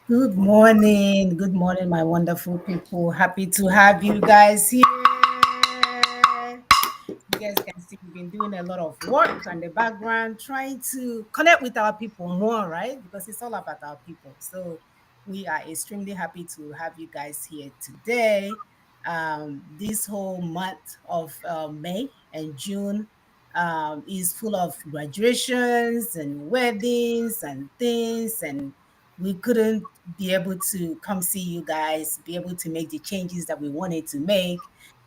Good morning, my wonderful people. Happy to have you guys here. You guys can see we've been doing a lot of work on the background, trying to connect with our people more, right? Because it's all about our people. So we are extremely happy to have you guys here today. This whole month of May and June is full of graduations and weddings and things, and we couldn't be able to come see you guys, be able to make the changes that we wanted to make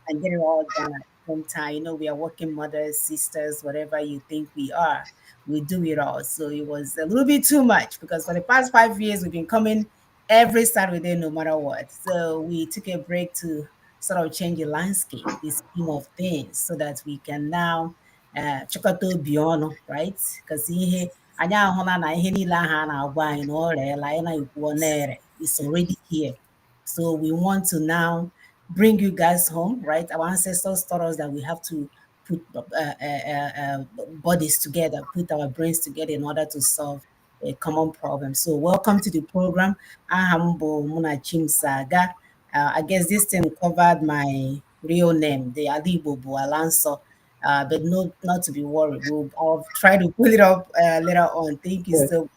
and get it all done at the same time. We are working mothers, sisters, whatever you think we are, we do it all. So it was a little bit too much because for the past 5 years, we've been coming every Saturday, no matter what. So we took a break to sort of change the landscape, the scheme of things, so that we can now chịkọta obi ọnụ, right? Because ihe anyị ahụla na ihe niile ahụ a na-agwa anyị na ọ reela anyị na-ekwu ọ na-ere, it's already here. So we want to now bring you guys home, right? Our ancestors taught us that we have to put bodies together, put our brains together in order to solve a common problem. So welcome to the program. Ahambo Munachim Saga. I guess this thing covered my real name, the Ali Bobo Alanso. But no, not to be worried. I'll try to pull it up later on. Thank you Yes. so much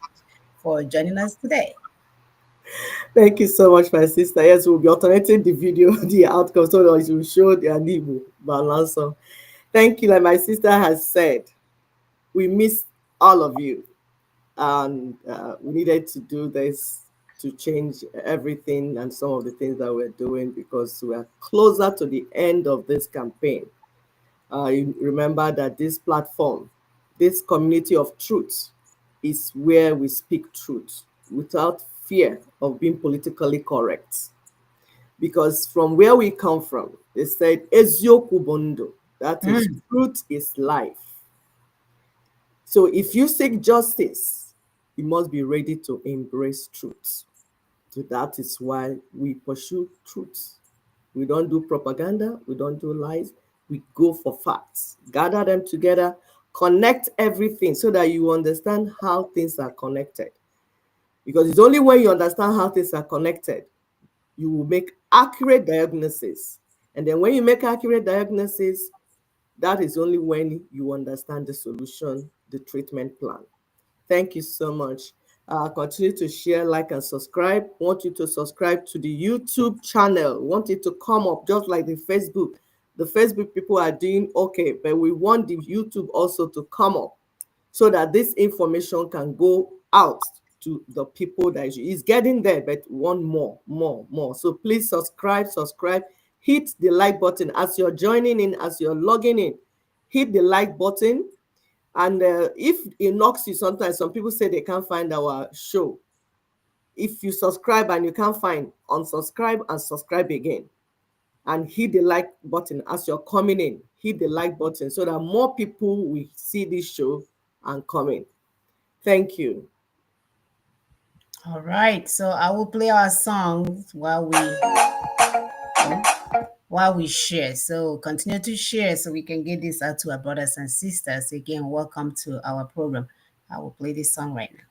for joining us today. Thank you so much, my sister. Yes, we'll be alternating the video, the outcome, so that it will show the Anibu balance. So, thank you. Like my sister has said, we miss all of you, and we needed to do this to change everything and some of the things that we're doing because we are closer to the end of this campaign. You remember that this platform, this community of truth, is where we speak truth without fear of being politically correct. Because from where we come from, they said, Ezioku Bondo, that is, Mm. truth is life. So if you seek justice, you must be ready to embrace truth. So that is why we pursue truth. We don't do propaganda, we don't do lies, we go for facts. Gather them together, connect everything so that you understand how things are connected. Because it's only when you understand how things are connected, you will make accurate diagnosis. And then when you make accurate diagnosis, that is only when you understand the solution, the treatment plan. Thank you so much. Continue to share, like, and subscribe. Want you to subscribe to the YouTube channel. Want it to come up just like the Facebook. The Facebook people are doing okay, but we want the YouTube also to come up so that this information can go out to the people that is getting there, but want more. So please subscribe, hit the like button as you're joining in, as you're logging in. Hit the like button, and if it knocks you, sometimes some people say they can't find our show. If you subscribe and you can't find, unsubscribe and subscribe again. And hit the like button as you're coming in. Hit the like button so that more people will see this show and come in. Thank you. All right, so I will play our songs while we share. So continue to share so we can get this out to our brothers and sisters. Again, welcome to our program. I will play this song right now.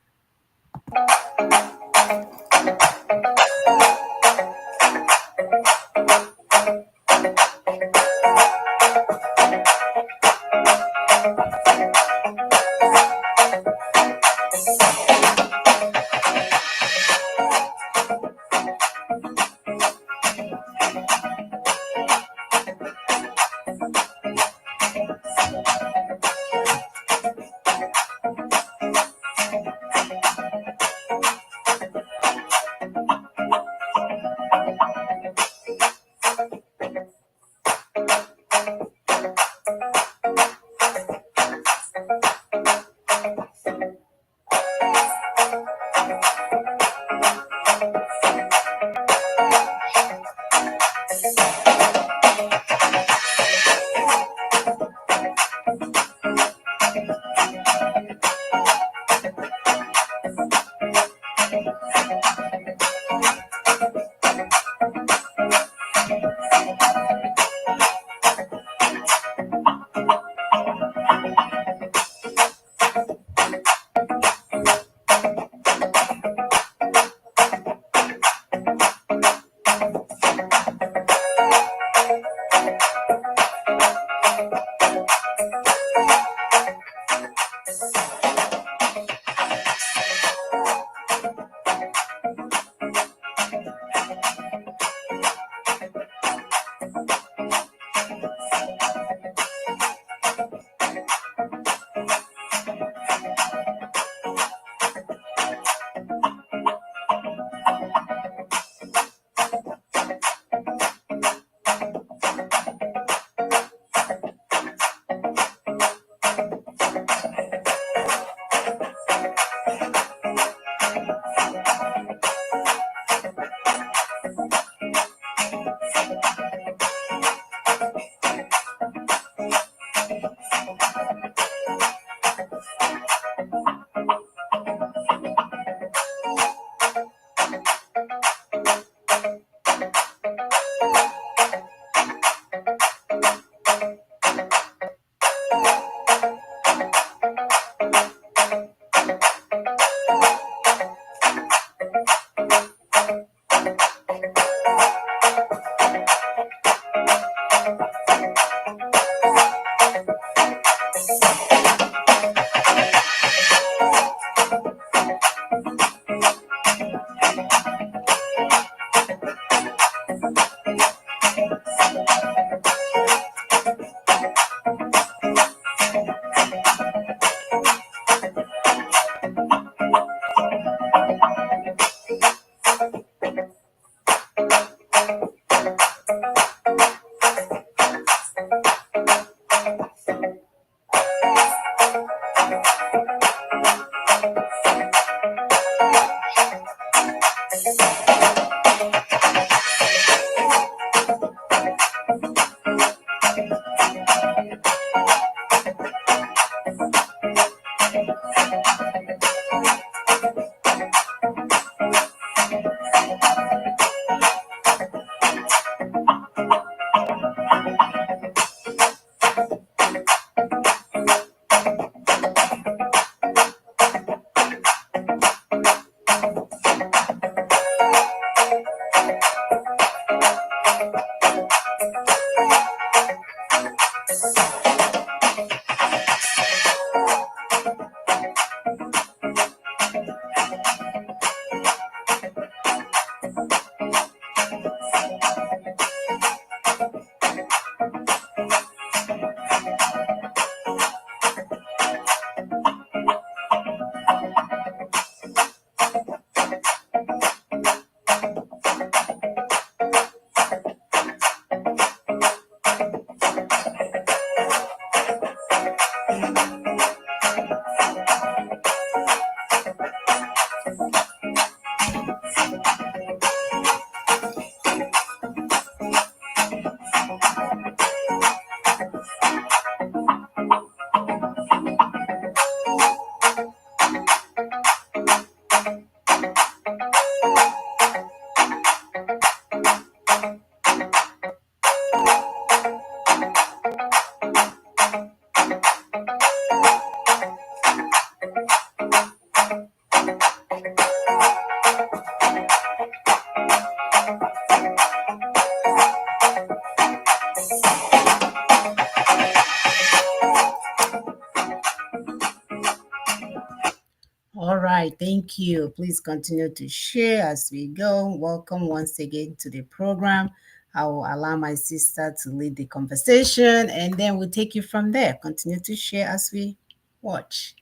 All right, thank you. Please continue to share as we go. Welcome once again to the program. I will allow my sister to lead the conversation and then we'll take you from there. Continue to share as we watch.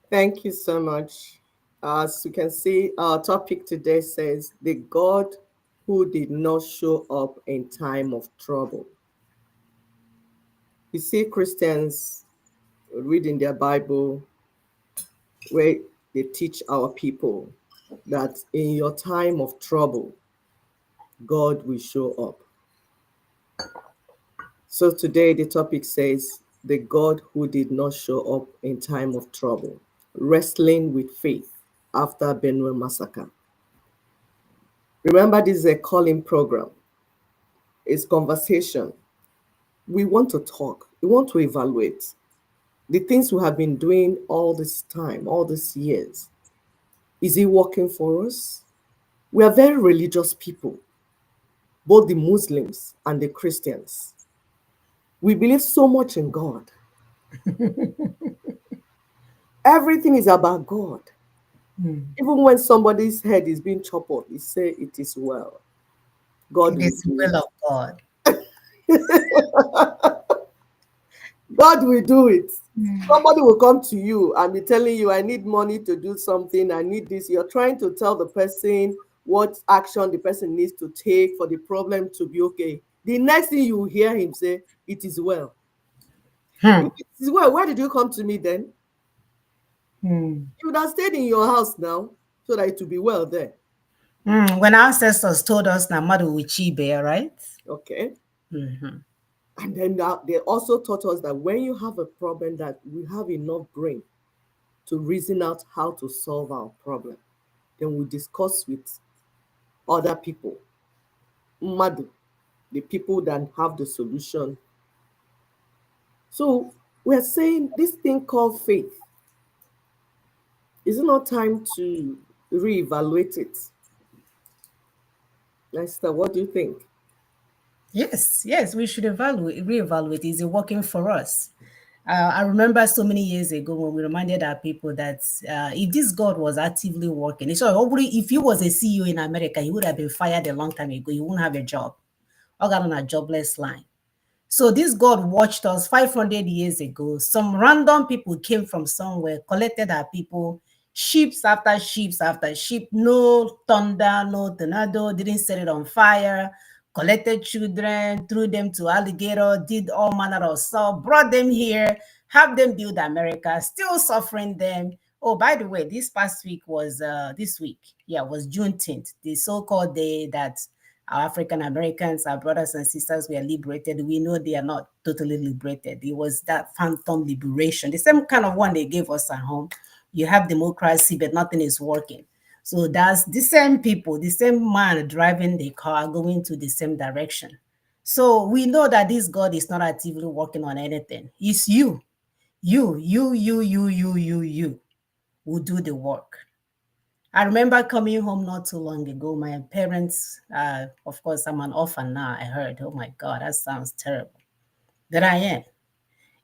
Thank you so much. As you can see, our topic today says the God who did not show up in time of trouble. You see, Christians read in their Bible where they teach our people that in your time of trouble, God will show up. So today, the topic says the God who did not show up in time of trouble, wrestling with faith after Benue Massacre. Remember, this is a calling program. It's conversation. We want to talk. We want to evaluate the things we have been doing all this time, all these years. Is it working for us? We are very religious people, both the Muslims and the Christians. We believe so much in God. Everything is about God. Even when somebody's head is being chopped off, we say it is well. God It will is the do will it. of God. God will do it. Somebody will come to you and be telling you, I need money to do something. I need this. You're trying to tell the person what action the person needs to take for the problem to be okay. The next thing you hear him say, it is well. Hmm. If it is well, why did you come to me then? Hmm. You would have stayed in your house now so that it will be well there. When our ancestors told us Namadu Wichibe, right? Okay. Mm-hmm. And then now they also taught us that when you have a problem, that we have enough brain to reason out how to solve our problem. then we discuss with other people, Madu, the people that have the solution. So we're saying this thing called faith, is it not time to reevaluate it? Esther, what do you think? Yes, yes, we should evaluate, reevaluate. Is it working for us? I remember so many years ago when we reminded our people that if this God was actively working, so hopefully if he was a CEO in America, he would have been fired a long time ago. He wouldn't have a job. Or got on a jobless line. So this God watched us 500 years ago. Some random people came from somewhere, collected our people, ships after ships after ship, no thunder, no tornado, didn't set it on fire, collected children, threw them to alligator, did all manner of stuff, brought them here, have them build America, still suffering them. Oh, by the way, this past week was this week, yeah, was Juneteenth, the so-called day that our African Americans, our brothers and sisters were liberated. We know they are not totally liberated. It was that phantom liberation, the same kind of one they gave us at home. You have democracy, but nothing is working. So that's the same people, the same man driving the car going to the same direction. So we know that this God is not actively working on anything. It's you who do the work. I remember coming home not too long ago. My parents, of course, I'm an orphan now. I heard, oh my God, that sounds terrible. That I am.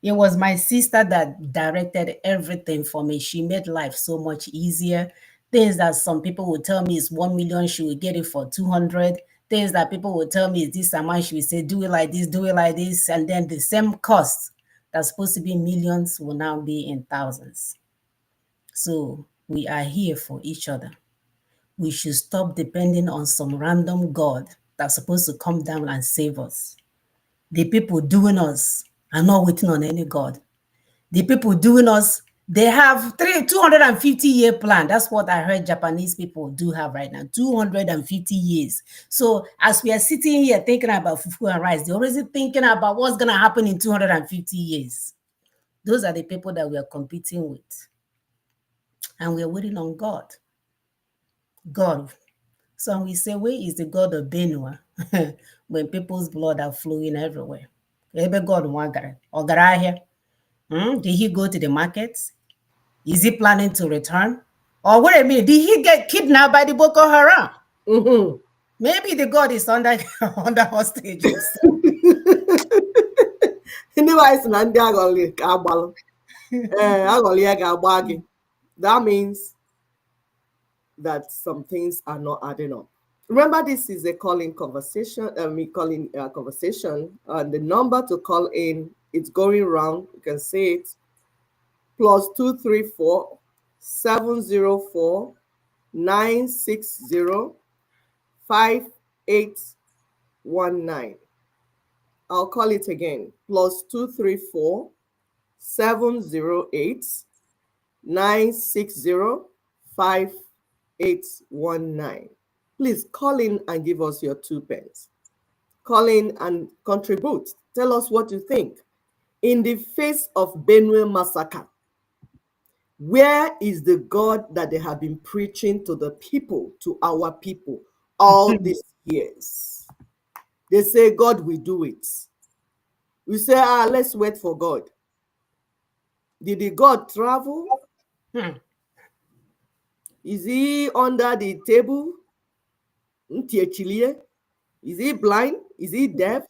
It was my sister that directed everything for me. She made life so much easier. Things that some people would tell me is 1 million, she would get it for 200. Things that people would tell me is this amount, she would say, do it like this, do it like this. And then the same cost that's supposed to be millions will now be in thousands. So we are here for each other. We should stop depending on some random God that's supposed to come down and save us. The people doing us are not waiting on any God. The people doing us, they have 250-year plan. That's what I heard Japanese people do have right now, 250 years. So as we are sitting here thinking about fufu and rice, they're already thinking about what's going to happen in 250 years. Those are the people that we are competing with. And we are waiting on God. God. So we say, where is the God of Benue when people's blood are flowing everywhere? Ebe God wagara. Ogara here. Did he go to the markets? Is he planning to return? Or wait a minute, did he get kidnapped by the Boko Haram? Mhm. Maybe the God is under under hostages. Ndị anyị sị na ndị aghọrị ka agbalụ, aghọrị ya ga-agba gị. That means that some things are not adding up. Remember, this is a calling conversation, me calling conversation. The number to call in, it's going round. You can say it. +234 704 960 5819. I'll call it again. +234 708 960 5819. Please call in and give us your 2 pence. Call in and contribute. Tell us what you think. In the face of Benue Massacre, where is the God that they have been preaching to the people, to our people, all these years? They say, God will do it. We say, let's wait for God. Did the God travel? Is he under the table? Is he blind? Is he deaf?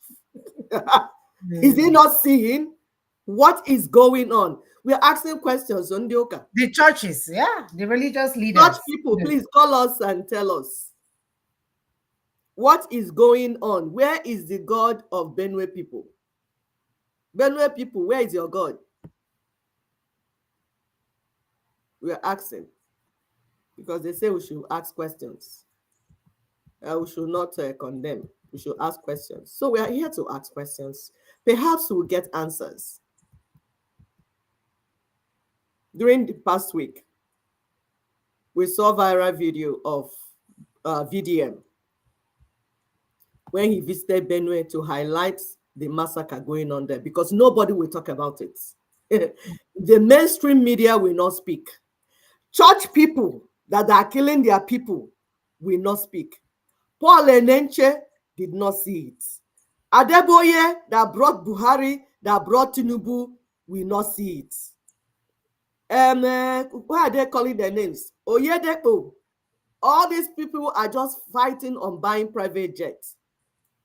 Is he not seeing? What is going on? We're asking questions on Ndioka. The churches, yeah, the religious leaders. Church people, please call us and tell us what is going on. Where is the God of Benue people? Benue people, where is your God? We're asking because they say we should ask questions. We should not condemn. We should ask questions. So we are here to ask questions. Perhaps we'll get answers. During the past week, we saw a viral video of VDM when he visited Benue to highlight the massacre going on there because nobody will talk about it. The mainstream media will not speak. Church people that are killing their people will not speak. Paul Enenche did not see it. Adeboye that brought Buhari, that brought Tinubu, will not see it. Why are they calling their names? Oyedepo. All these people are just fighting on buying private jets.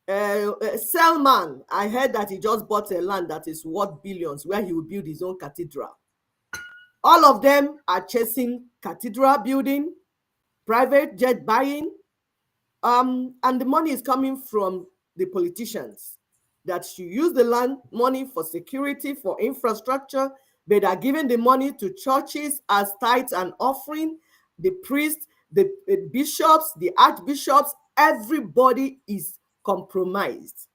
Selman, I heard that he just bought a land that is worth billions where he will build his own cathedral. All of them are chasing cathedral building, private jet buying, and the money is coming from the politicians that should use the land money for security, for infrastructure, but are giving the money to churches as tithes and offering, the priests, the bishops, the archbishops, everybody is compromised.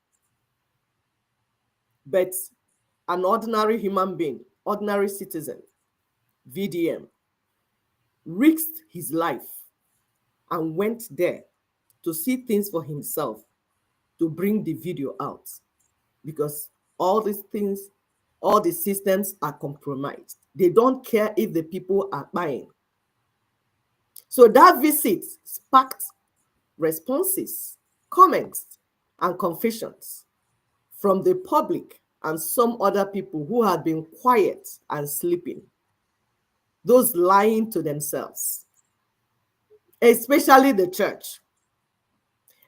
But an ordinary human being, ordinary citizen, VDM, risked his life and went there to see things for himself, to bring the video out, because all these things, all the systems are compromised. They don't care if the people are buying. So that visit sparked responses, comments, and confessions from the public and some other people who had been quiet and sleeping, those lying to themselves, especially the church,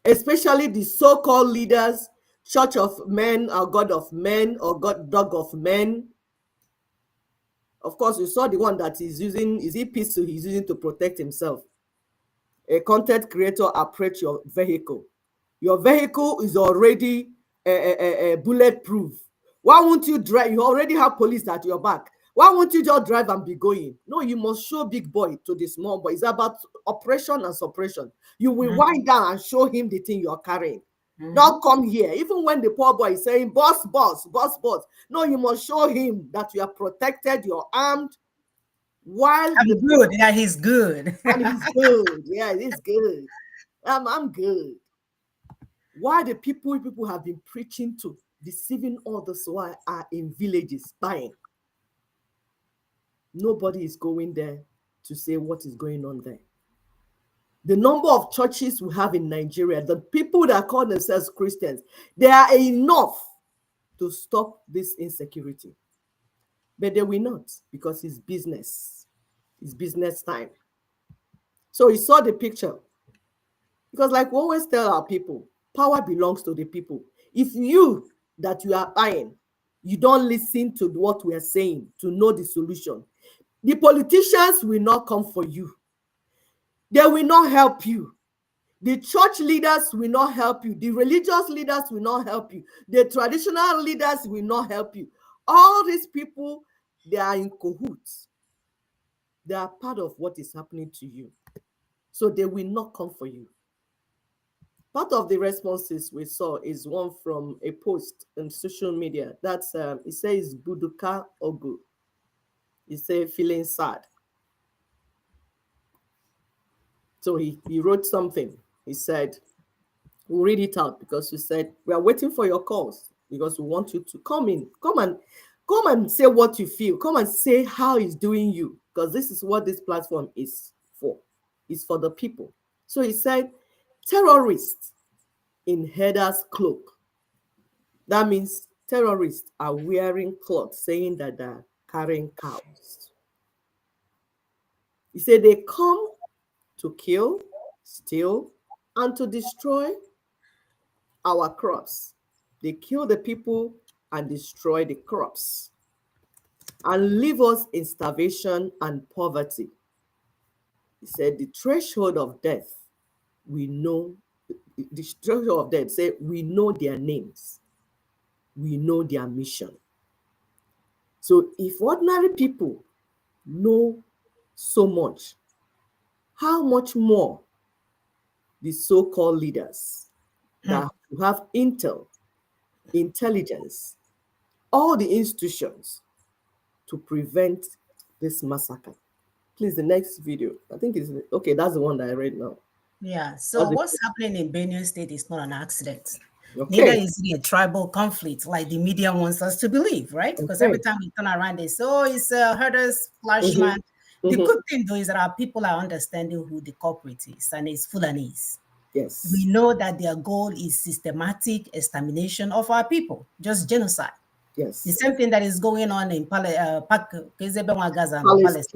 especially the so-called leaders, Church of Men or God of Men or God Dog of Men. Of course, you saw the one that is using, is it pistol he's using to protect himself? A content creator approach your vehicle. Your vehicle is already bulletproof. Why won't you drive? You already have police at your back. Why won't you just drive and be going? No, you must show big boy to the small boy. It's about operation and suppression. You will wind down and show him the thing you're carrying. Don't come here. Even when the poor boy is saying, boss, boss, boss, boss. No, you must show him that you are protected, you're armed, while the I'm good. Yeah, he's good. and he's good. Yeah, he's good. I'm good. Why the people have been preaching to, deceiving others, why are in villages buying. Nobody is going there to say what is going on there. The number of churches we have in Nigeria, the people that call themselves Christians, they are enough to stop this insecurity. But they will not, because it's business. It's business time. So you saw the picture. Because like we always tell our people, power belongs to the people. If you that you are buying, you don't listen to what we are saying to know the solution, the politicians will not come for you. They will not help you. The church leaders will not help you. The religious leaders will not help you. The traditional leaders will not help you. All these people, they are in cahoots. They are part of what is happening to you. So they will not come for you. Part of the responses we saw is one from a post on social media. That's it says Buduka Ogu. He said feeling sad. So he wrote something. He said, we'll read it out because you said we are waiting for your calls because we want you to come in. Come and say what you feel. Come and say how it's doing you, because this is what this platform is for. It's for the people. So he said, terrorists in header's cloak. That means terrorists are wearing clothes saying that they're carrying cows. He said they come to kill, steal, and to destroy our crops. They kill the people and destroy the crops and leave us in starvation and poverty. He said the threshold of death, we know, the threshold of death, say we know their names, we know their mission. So if ordinary people know so much, how much more the so-called leaders that have intel, intelligence, all the institutions to prevent this massacre. Please, the next video. I think it's okay. That's the one that I read now. Yeah. So That's the, what's happening in Benue State is not an accident. Neither okay. is it a tribal conflict like the media wants us to believe, right? Because Okay. every time we turn around, they say, "Oh, it's a herders flashman." Mhm. The Mm-hmm. good thing though is that our people are understanding who the culprit is, and it's Fulanese. We Yes. know that their goal is systematic extermination of our people, just genocide. The Yes. same thing that is going on in Gaza and Palestine, Palestine. is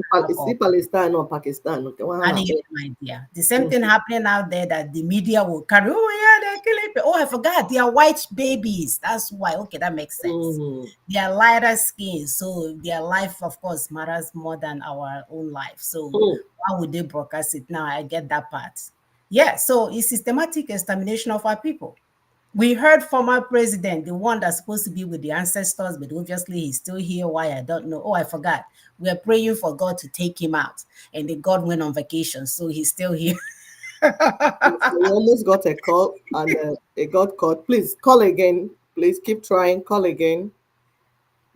it Palestine or Pakistan? Okay, what I didn't happened? get an idea. The same thing happening out there that the media will carry. Oh yeah, they're killing people. Oh, I forgot. They are white babies. That's why. Okay, that makes sense. Mm-hmm. They are lighter skin, so their life, of course, matters more than our own life. So why would they broadcast it now? I get that part. Yeah. So it's systematic extermination of our people. We heard former president, the one that's supposed to be with the ancestors, but obviously he's still here. Why? I don't know. Oh, I forgot. We're praying for God to take him out. And the God went on vacation, so he's still here. So we almost got a call and it got caught. Please call again. Please keep trying. Call again.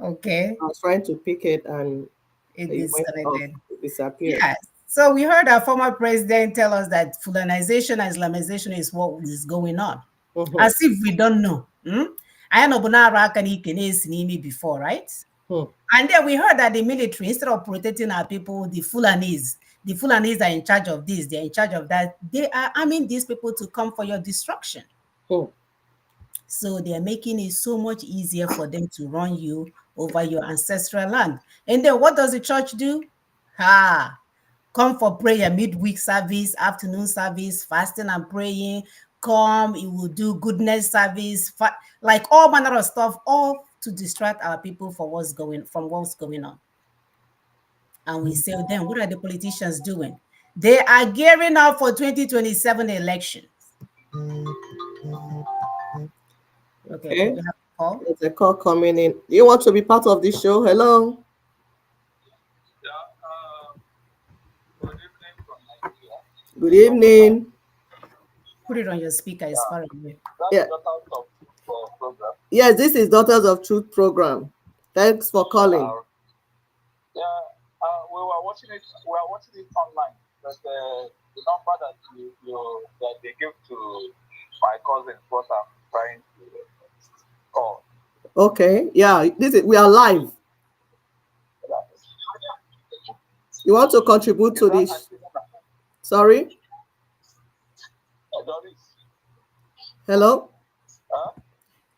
Okay. I was trying to pick it and It it went off. disconnected. It disappeared. Yes. So we heard our former president tell us that Fulanization and Islamization is what is going on. Mm-hmm. As if we don't know. I know Bonara can before, right? Hmm. And then we heard that the military, instead of protecting our people, the Fulanis are in charge of this, they're in charge of that. They are arming these people to come for your destruction. Hmm. So they're making it so much easier for them to run you over your ancestral land. And then what does the church do? Come for prayer, midweek service, afternoon service, fasting and praying. Come, it will do goodness service, like all manner of stuff, all to distract our people from what's going on. And we say, then what are the politicians doing? They are gearing up for 2027 elections. Okay, Okay. we have a call. There's a call coming in. You want to be part of this show? Hello. Good evening. Put it on your speaker, it's far away. Yeah. Yes, this is Daughters of Truth program. Thanks for calling. Yeah, we were watching it. We are watching it online. But the number that they give to my cousin, what I'm trying to call. Okay. Yeah. We are live. You want to contribute to this? Sorry. Hello.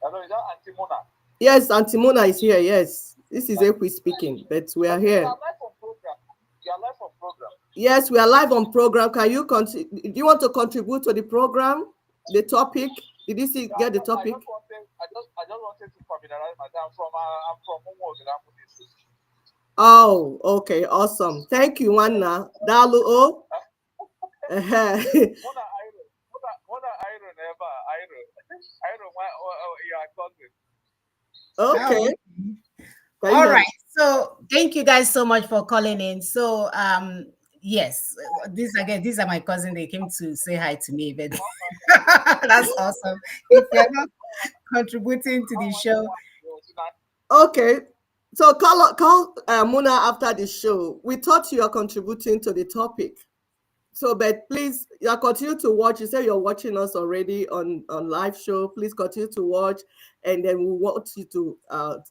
Hello, is that Auntie Mona? Yes, Auntie Mona is here. Yes, this is Ekwi speaking, but we are here. You are live on program. You are live on program. Yes, we are live on program. Can you do you want to contribute to the program? The topic? Did you get the topic? I just wanted to familiarize myself. I'm from Momo. Oh, okay, awesome. Thank you, Wanna. Dalu O. Mona Iron ever Iron your cousin. Okay. All right. So thank you guys so much for calling in. So yes, these are my cousin. They came to say hi to me, but that's awesome. If you're not contributing to the show. Okay. So call Muna after the show. We thought you are contributing to the topic. So, but please, you continue to watch. You say you're watching us already on live show. Please continue to watch, and then we want you to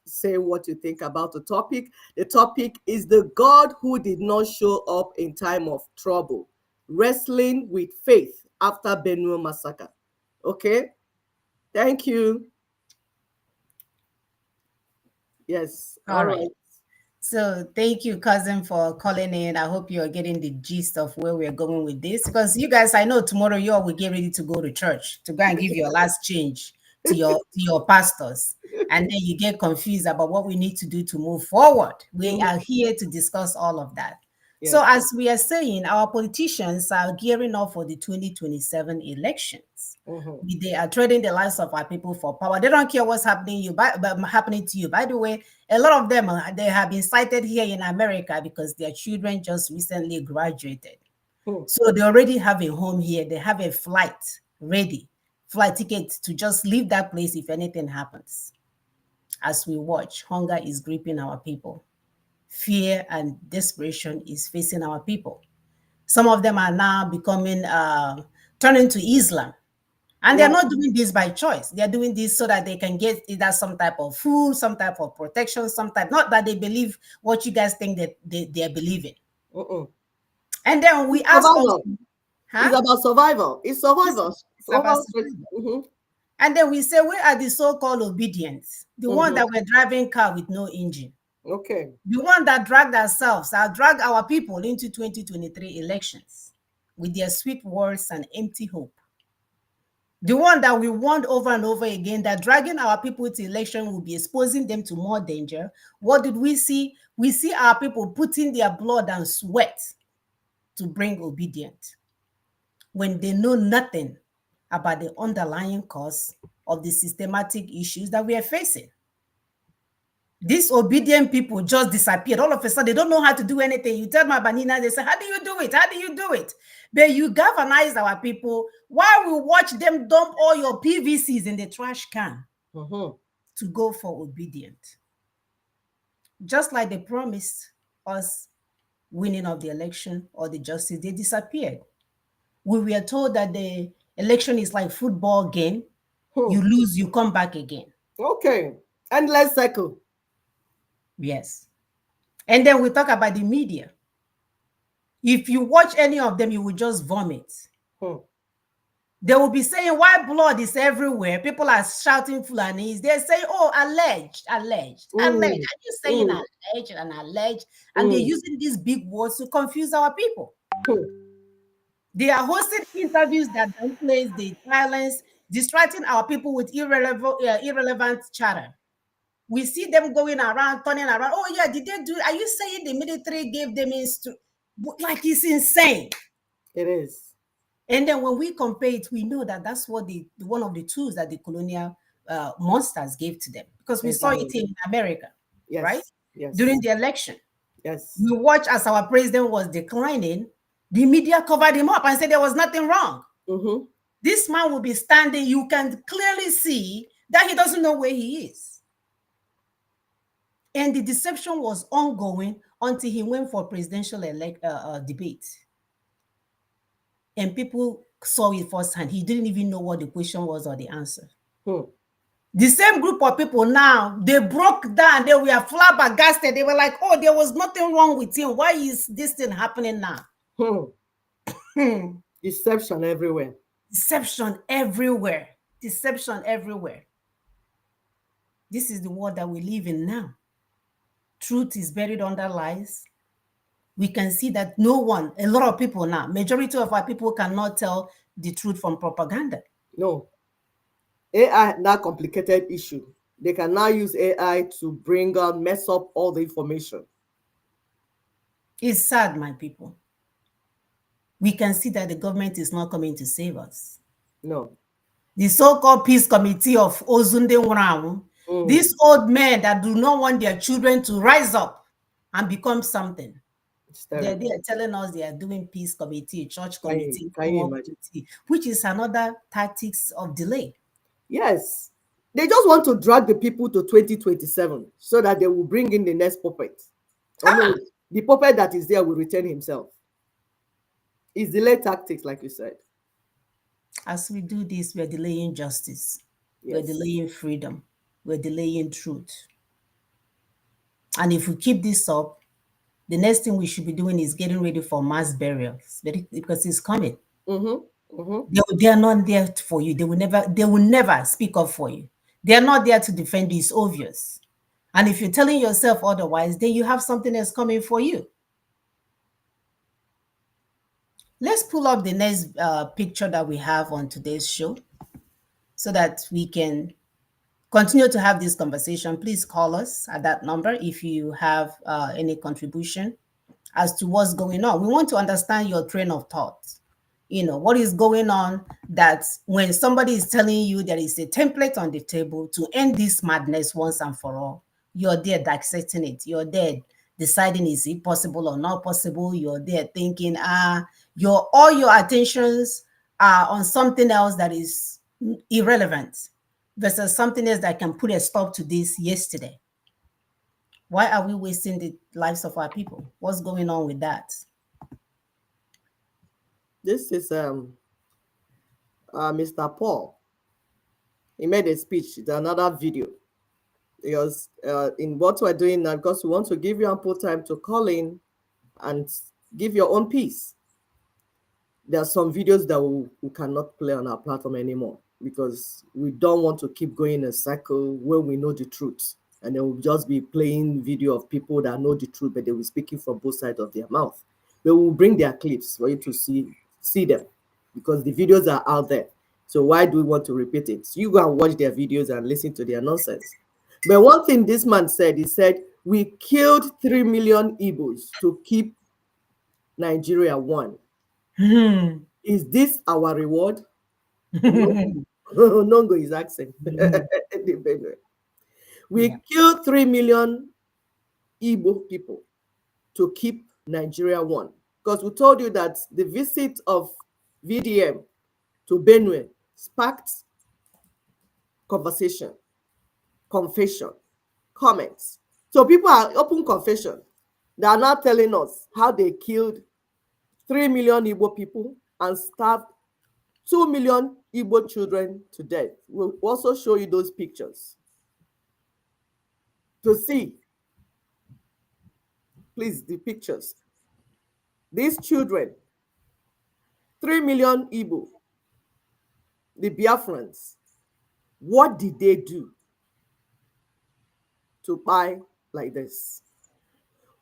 say what you think about the topic. The topic is the God who did not show up in time of trouble, wrestling with faith after Benue Massacre. Okay, thank you. Yes, all right. So thank you, cousin, for calling in. I hope you're getting the gist of where we're going with this. Because you guys, I know tomorrow you all will get ready to go to church to go and give your last change to your pastors. And then you get confused about what we need to do to move forward. We are here to discuss all of that. Yes. So as we are saying, our politicians are gearing up for the 2027 elections. They are trading the lives of our people for power. They don't care what's happening happening to you. By the way, a lot of them they have been cited here in America because their children just recently graduated. So they already have a home here. They have a flight ticket to just leave that place if anything happens. As we watch, hunger is gripping our people. Fear and desperation is facing our people. Some of them are now turning to Islam. And they're not doing this by choice. They're doing this so that they can get either some type of food, some type of protection, not that they believe what you guys think that they're believing. Mm-mm. And then we It's ask also, survival. huh? It's about survival. It's This survival. is about Survival. survival. Mm-hmm. And then we say, where are the so-called obedience? The one Mm-hmm. that were driving car with no engine. Okay. The one that dragged ourselves, that dragged our people into 2023 elections with their sweet words and empty hope. The one that we warned over and over again that dragging our people to election will be exposing them to more danger. What did we see? We see our people putting their blood and sweat to bring obedience when they know nothing about the underlying cause of the systematic issues that we are facing. These obedient people just disappeared. All of a sudden, they don't know how to do anything. You tell my Banina, they say, how do you do it? How do you do it? But you galvanize our people while we watch them dump all your PVCs in the trash can Mm-hmm. to go for obedient. Just like they promised us winning of the election or the justice, they disappeared. We were told that the election is like football game. Hmm. You lose, you come back again. Okay. Endless cycle. Yes. And then we talk about the media. If you watch any of them, you will just vomit. Hmm. They will be saying why blood is everywhere. People are shouting Fulanese. They're saying, oh, alleged, alleged, alleged. Mm. Are you saying Mm. alleged and alleged? And they're Mm. using these big words to confuse our people. Hmm. They are hosting interviews that downplays the violence, distracting our people with irrelevant chatter. We see them going around, turning around. Oh, yeah, did they do? Are you saying the military gave them like it's insane? It is. And then when we compare it, we know that that's what one of the tools that the colonial monsters gave to them because we saw it Exactly. in America, right? Yes. During Yes. the election, Yes. we watched as our president was declining. The media covered him up and said there was nothing wrong. Mm-hmm. This man will be standing. You can clearly see that he doesn't know where he is. And the deception was ongoing until he went for presidential debate. And people saw it firsthand. He didn't even know what the question was or the answer. Hmm. The same group of people now, they broke down. They were flabbergasted. They were like, oh, there was nothing wrong with him. Why is this thing happening now? Hmm. Hmm. Deception everywhere. Deception everywhere. Deception everywhere. This is the world that we live in now. Truth is buried under lies. We can see that a lot of people now, majority of our people cannot tell the truth from propaganda. No. AI, that complicated issue. They can now use AI to bring out, mess up all the information. It's sad, my people. We can see that the government is not coming to save us. No. The so-called peace committee of Ozunde Nwarawu, Mm. these old men that do not want their children to rise up and become something. It's They terrible. are telling us they are doing peace committee, church committee, Can you war imagine? committee, which is another tactics of delay. Yes. They just want to drag the people to 2027 so that they will bring in the next puppet. Oh no, the puppet that is there will return himself. It's delay tactics, like you said. As we do this, we're delaying justice, we're Yes. delaying freedom, we're delaying truth. And if we keep this up, the next thing we should be doing is getting ready for mass burials because it's coming. Mm-hmm. Mm-hmm. They are not there for you. They will never speak up for you. They are not there to defend you. It's obvious. And if you're telling yourself otherwise, then you have something else coming for you. Let's pull up the next picture that we have on today's show so that we can continue to have this conversation. Please call us at that number if you have any contribution as to what's going on. We want to understand your train of thought. What is going on, that when somebody is telling you there is a template on the table to end this madness once and for all, you're there dissecting it. You're there deciding is it possible or not possible. You're there thinking, all your attentions are on something else that is irrelevant versus something else that can put a stop to this yesterday. Why are we wasting the lives of our people? What's going on with that? This is Mr. Paul. He made a speech. It's another video. Because in what we're doing now, because we want to give you ample time to call in and Give your own piece. There are some videos that we cannot play on our platform anymore because we don't want to keep going in a cycle when we know the truth. And then we'll just be playing video of people that know the truth, but they will be speaking from both sides of their mouth. They will bring their clips for you to see them because the videos are out there. So why do we want to repeat it? So you go and watch their videos and listen to their nonsense. But one thing this man said, he said, we killed 3 million Igbos to keep Nigeria one. Hmm. Is this our reward? No. Nongo is asking. Yeah. We killed 3 million Igbo people to keep Nigeria one. Because we told you that the visit of VDM to Benue sparked conversation, confession, comments. So people are open confession. They are now telling us how they killed 3 million Igbo people and starved 2 million Igbo children to death. We'll also show you those pictures to see. Please, the pictures. These children, 3 million Igbo, the Biafrans, what did they do to buy like this?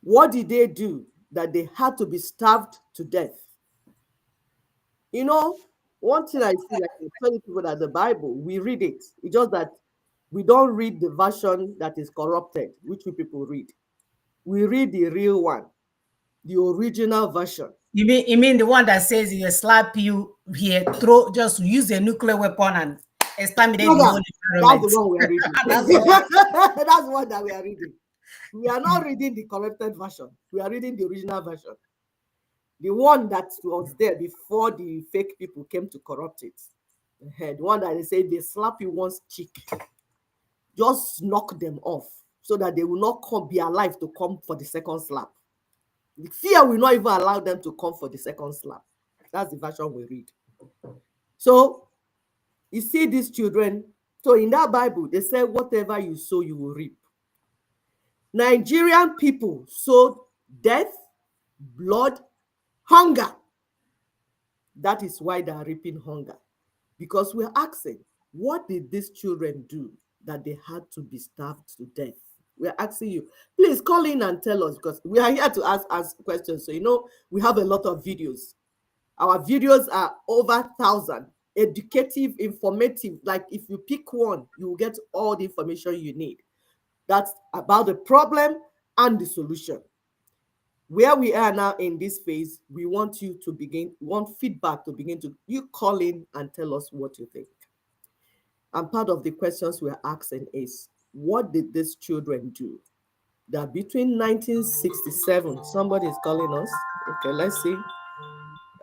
What did they do that they had to be starved to death? You know, one thing I see, like I tell people that the Bible, we read it. It's just that we don't read the version that is corrupted, which we people read. We read the real one, the original version. You mean the one that says he slap you here, throw, just use a nuclear weapon and exterminate the Yeah, whole that's the environment? one we are reading. That's the one. That's the one that we are reading. We are not reading the corrupted version. We are reading the original version. The one that was there before the fake people came to corrupt it. The one that they say they slap you once cheek, just knock them off so that they will not be alive to come for the second slap. The fear will not even allow them to come for the second slap. That's the version we read. So you see these children. So in that Bible, they say, whatever you sow, you will reap. Nigerian people sowed death, blood, hunger. That is why they are reaping hunger. Because we're asking, what did these children do that they had to be starved to death? We're asking you, please call in and tell us, because we are here to ask questions. So, we have a lot of videos. Our videos are over 1,000, educative, informative. Like if you pick one, you will get all the information you need. That's about the problem and the solution. Where we are now in this phase, we want feedback to begin to, you call in and tell us what you think. And part of the questions we're asking is, what did these children do? That between 1967, somebody is calling us. Okay, let's see.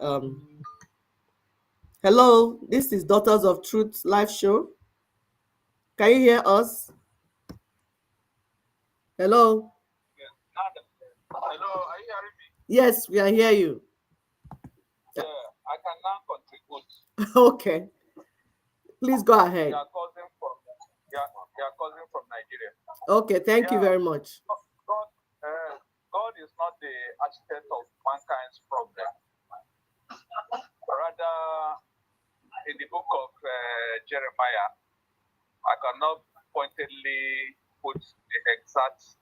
Um, Hello, this is Daughters of Truth live show. Can you hear us? Hello? Yeah. Hello, are you hearing me? Yes, we can hear you. Yeah, I can now contribute. Okay, please go ahead. They are cousin from Nigeria. Okay, thank you very much. God is not the architect of mankind's problem. Rather, in the book of Jeremiah, I cannot pointedly put the exact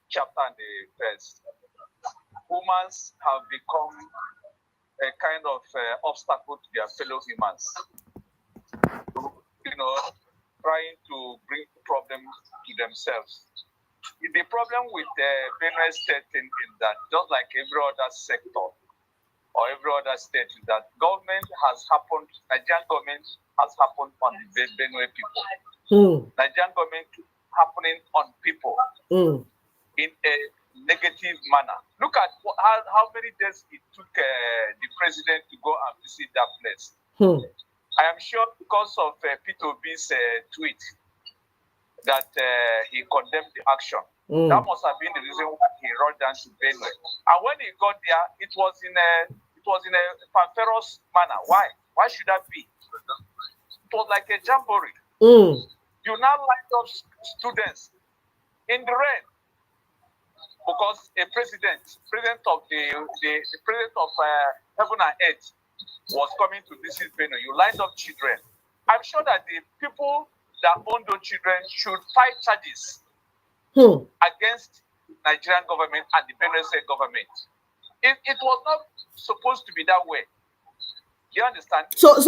chapter and the verse. Humans have become a kind of obstacle to their fellow humans. Trying to bring problems to themselves. The problem with the Benue State is that just like every other sector or every other state, is that Nigerian government has happened on the Benue people. Nigerian government happening on people in a negative manner. Look at how many days it took the president to go and visit that place. I am sure because of P2B's tweet that he condemned the action. That must have been the reason why he rushed down to Benue. And when he got there, it was in a fanfarous manner. Why? Why should that be? It was like a jamboree. You now lined up students in the rain. because a president of the president of heaven and earth was coming to visit Benue. You lined up children. I'm sure that the people that own those children should fight charges against Nigerian government and the Benue State government. It was not supposed to be that way. You understand? So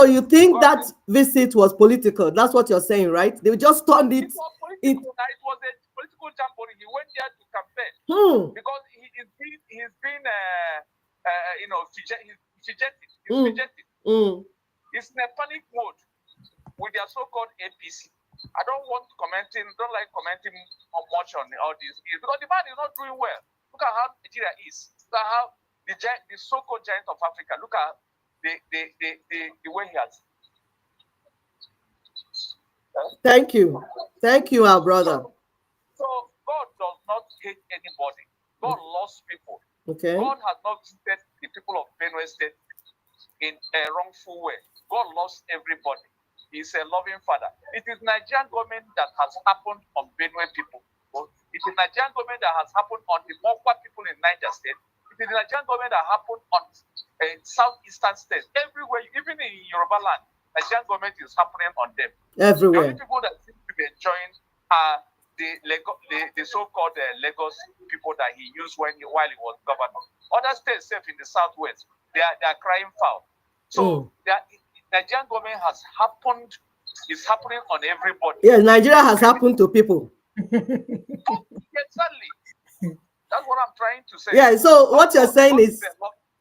you think that visit was political? That's what you're saying, right? They just turned it. It was political. It was a political jamboree. He went there to campaign because he's been fidgeted. He's in a panic mode with their so-called APC. I don't like commenting much on all this because the man is not doing well. Look at how Nigeria is. Look at how the so-called giant of Africa. Look at the way he has. Thank you, our brother. So God does not hate anybody. God loves people. Okay. God has not treated the people of Benue State in a wrongful way. God loves everybody. He's a loving father. It is Nigerian government that has happened on Benue people. It is Nigerian government that has happened on the Mokwa people in Niger State. It is Nigerian government that happened on southeastern states. Everywhere, even in Yoruba land, Nigerian government is happening on them. Everywhere. The only people that seem to be enjoying are the so-called Lagos people that he used while he was governor. Other states, safe in the southwest, they are crying foul. So Nigerian government is happening on everybody. Yes, Nigeria has happened to people. Exactly. That's what I'm trying to say. Yeah, so what you're saying is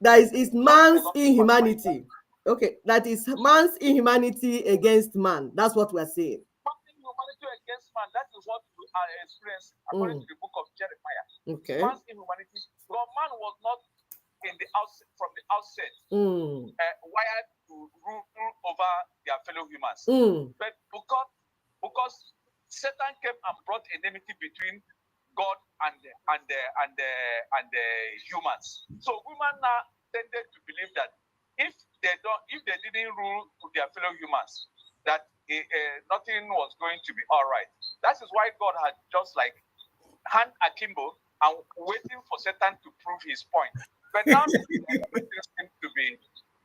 that is man's inhumanity. Okay, that is man's inhumanity against man. That's what we're saying. Man's inhumanity against man. That is what we are experiencing according to the book of Jeremiah. Okay. Man's inhumanity. But man was not from the outset wired to rule over their fellow humans. But because Satan came and brought enmity between God and the humans. So women now tended to believe that if they didn't rule their fellow humans, that nothing was going to be all right. That is why God had just like hand akimbo and waiting for Satan to prove his point. But now everything seems to be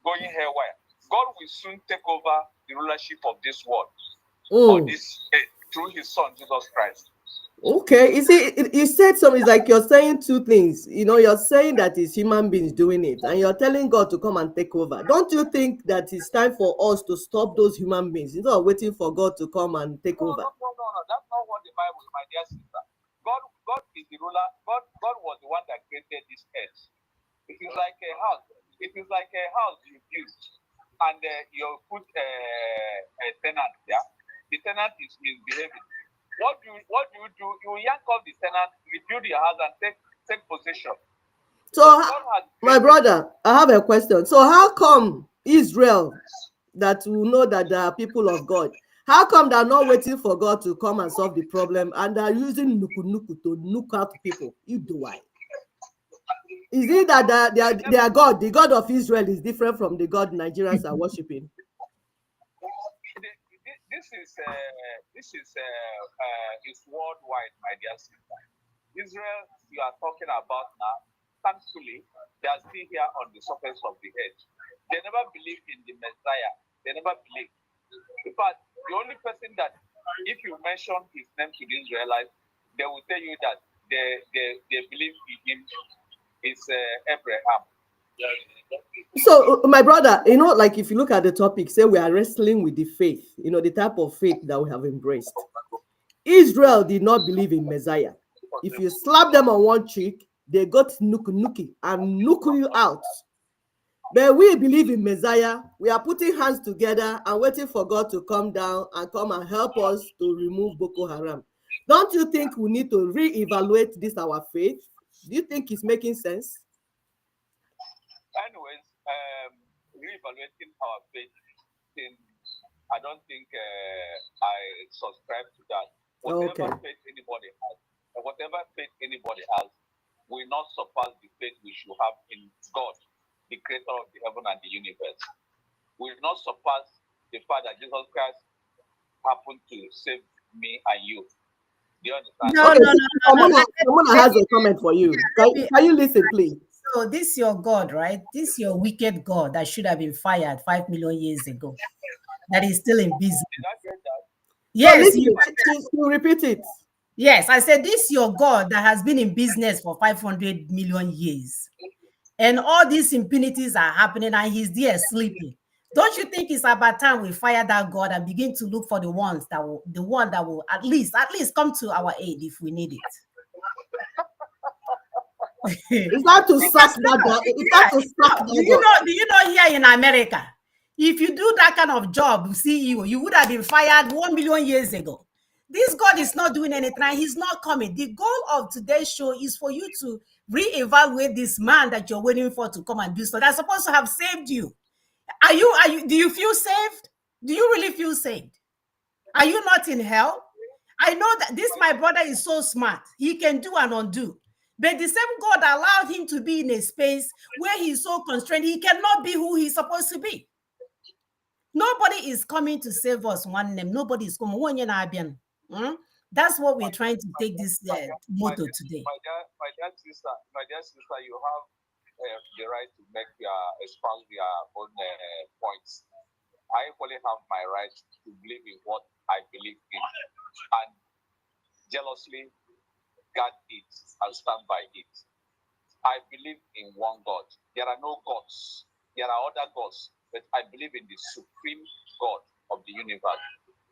going haywire. God will soon take over the rulership of this world through his son Jesus Christ. Okay, you see, you said something. It's like you're saying two things. You're saying that it's human beings doing it, and you're telling God to come and take over. Don't you think that it's time for us to stop those human beings instead of waiting for God to come and take over? No. That's not what the Bible, my dear sister. God is the ruler. God was the one that created this earth. It is like a house. It is like a house you build, and you put a tenant there. The tenant is misbehaving. What do you do? You yank off the tenant, rebuild your house, and take possession. So, my brother, I have a question. So, how come Israel, that will know that they are people of God, how come they're not waiting for God to come and solve the problem, and they're using nuku to nuke out people? Why? Is it that their God, the God of Israel, is different from the God Nigerians are worshiping? This is worldwide, my dear sister. Israel, you are talking about now, thankfully, they are still here on the surface of the earth. They never believed in the Messiah. They never believed. In fact, the only person that, if you mention his name to the Israelites, they will tell you that they believe in him is Abraham. So, my brother, like if you look at the topic, say we are wrestling with the faith, the type of faith that we have embraced. Israel did not believe in Messiah. If you slap them on one cheek, they got nuki and nuke you out. But we believe in Messiah. We are putting hands together and waiting for God to come down and come and help us to remove Boko Haram. Don't you think we need to reevaluate this, our faith? Do you think it's making sense? Anyways, reevaluating our faith, I don't think I subscribe to that. Whatever faith anybody has will not surpass the faith we should have in God, the creator of the heaven and the universe. Will not surpass the fact that Jesus Christ happened to save me and you. Do you understand? No, Okay, no, no, no, no. Ramona has a comment for you. Can you listen, please? So this your God, right? This your wicked God that should have been fired 5 million years ago. That is still in business. Did I get that? No, Yes, listen, you. she repeat it. Yes, I said this your God that has been in business for 500 million years, and all these impunities are happening, and he's there sleeping. Don't you think it's about time we fire that God and begin to look for the ones that will, the one that will at least come to our aid if we need it? It's not to Because sack that guy. It's not to sack no, that guy. do you know here in America, if you do that kind of job, CEO, you would have been fired 1 million years ago. This God is not doing anything. He's not coming. The goal of today's show is for you to reevaluate this man that you're waiting for to come and do so. That's supposed to have saved you. Do you feel saved? Do you really feel saved? Are you not in hell? I know that this my brother is so smart. He can do and undo. But the same God allowed him to be in a space where he's so constrained, he cannot be who he's supposed to be. Nobody is coming to save us one name. Nobody is coming. Hmm? That's what we're trying to take this motto today. My dear sister, you have the right to make your espouse your own points. I equally have my right to believe in what I believe in and jealously guard it and stand by it. I believe in one God. There are no gods. There are other gods, but I believe in the supreme God of the universe.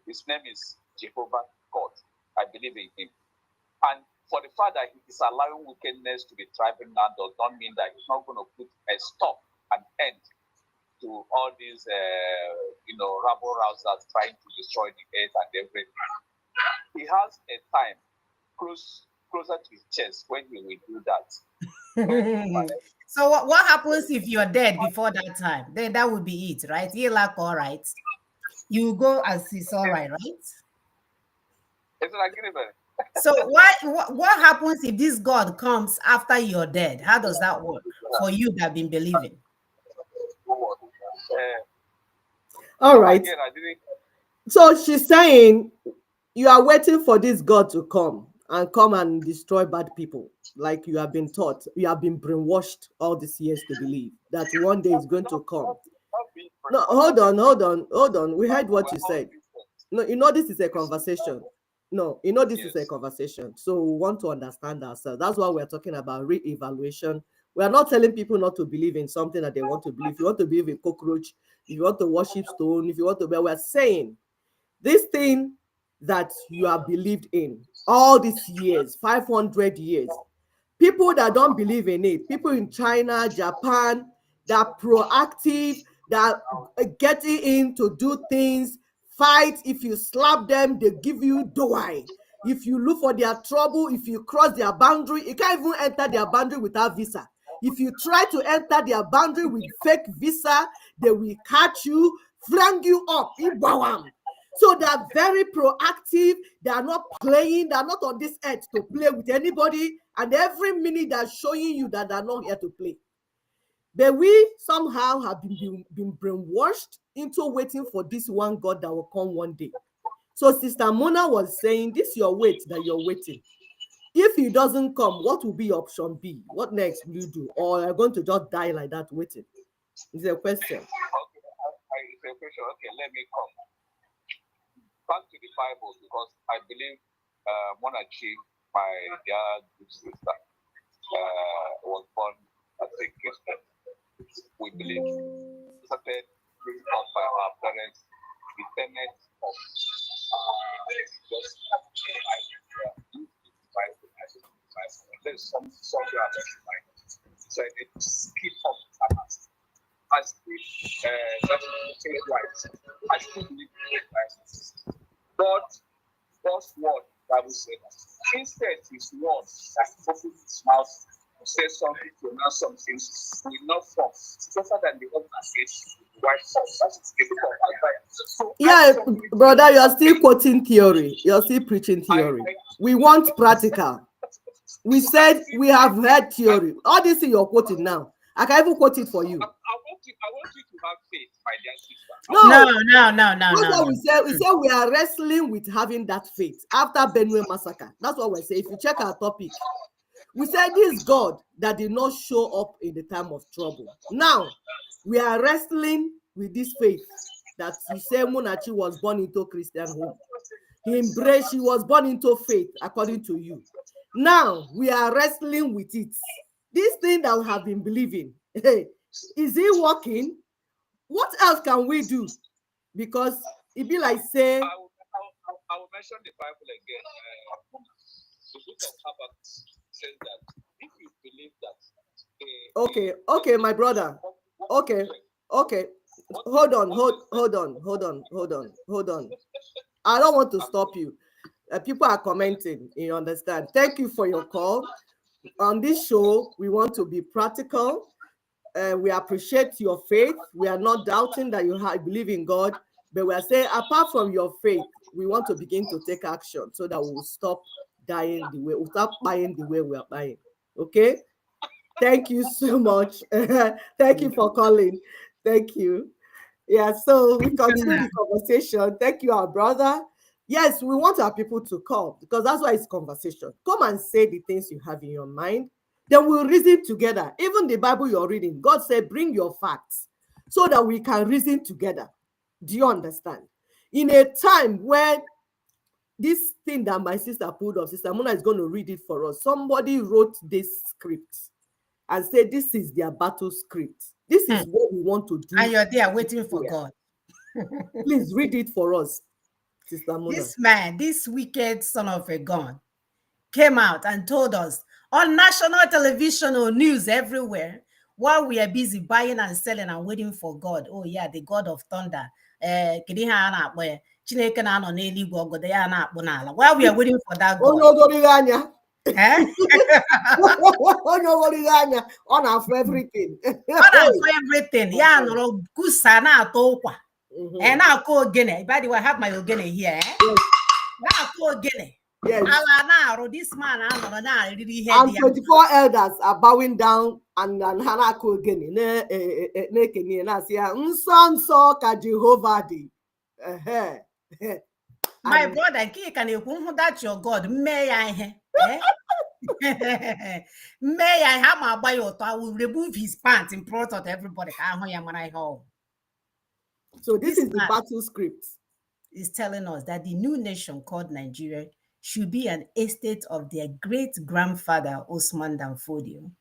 His name is Jehovah God. I believe in him. And for the fact that he is allowing wickedness to be thriving now does not mean that he's not going to put a stop, an end to all these, rabble rousers trying to destroy the earth and everything. He has a time closer to his chest when he will do that. So what happens if you're dead before that time? Then that would be it, right? You're like, all right. You go as it's all right, right? It's an agreement. So what happens if this God comes after you're dead? How does that work for you that have been believing? All right. Again, I didn't. So she's saying you are waiting for this God to come and destroy bad people, like you have been taught. You have been brainwashed all these years to believe that one day is going to come. No, hold on. We heard what you said. No, this is a conversation. No, this is a conversation. So we want to understand ourselves. That's why we're talking about re-evaluation. We are not telling people not to believe in something that they want to believe. If you want to believe in cockroach, if you want to worship stone, if you want to, but we're saying this thing that you have believed in all these years, 500 years, people that don't believe in it, people in China, Japan, that are proactive, that are getting in to do things, fight. If you slap them, they give you doai. If you look for their trouble, if you cross their boundary, you can't even enter their boundary without visa. If you try to enter their boundary with fake visa, they will catch you, flank you up, so they are very proactive. They are not playing. They are not on this earth to play with anybody. And every minute they're showing you that they're not here to play. But we somehow have been brainwashed into waiting for this one God that will come one day. So Sister Mona was saying, this is your wait that you're waiting. If he doesn't come, what will be option B? What next will you do? Or are you going to just die like that waiting? It's a question. Okay, it's a question. Okay, let me come back to the Bible because I believe Monachi, my dear good sister, was born as a Christian. We believe started taught by our parents the tenets of just there's some software so I did skip up the past. I speak right. I still believe in right. But God's word, Bible says, instead his word that opens his mouth to say something to announce something will not fall. It's better than the other says white false. That's the book of Isaiah. So yeah, brother, you are still quoting theory. You are still preaching theory. We want practical. We said we have heard theory. All this thing you're quoting now, I can even quote it for you. I want you to have faith, my dear sister. No, No, no, no, no, that's no, what no. we say. We say we are wrestling with having that faith after Benue Massacre. That's what we say. If you check our topic, we said this God that did not show up in the time of trouble. Now, we are wrestling with this faith that you say Munachi was born into Christian home. She was born into faith, according to you. Now, we are wrestling with it. This thing that we have been believing, hey, is it working? What else can we do? Because it be like say, I will mention the Bible again. The book of Habakkuk says that if you believe that okay, my brother. Okay. Hold on. I don't want to stop you. People are commenting, you understand. Thank you for your call. On this show, we want to be practical. We appreciate your faith. We are not doubting that you believe in God, but we are saying apart from your faith, we want to begin to take action so that we will stop dying the way, we'll stop buying the way we are buying. Okay? Thank you so much. Thank you for calling. Thank you. Yeah, so we continue the conversation. Thank you, our brother. Yes, we want our people to call because that's why it's conversation. Come and say the things you have in your mind. Then we'll reason together. Even the Bible you're reading, God said, bring your facts so that we can reason together. Do you understand? In a time where this thing that my sister pulled up, Sister Mona is going to read it for us. Somebody wrote this script and said, this is their battle script. This is what we want to do. And you're there waiting for God. Please read it for us, Sister Mona. This man, this wicked son of a gun, came out and told us on national television or news everywhere while we are busy buying and selling and waiting for God. Oh yeah, the God of thunder. While we are waiting for that God. On everything. For everything. Yeah, no kusa na atokwa. And now call Guinea. By the way, I have my Ogene here. Now call Guinea. Yes. This man, and 24 elders are bowing down and Hanako Guinea. Nso ka Jehovah di. My brother, that's your God. May I? May I have my bio? I will remove his pants in front of everybody. So this is the battle script. Is telling us that the new nation called Nigeria should be an estate of their great-grandfather Osman Danfodio.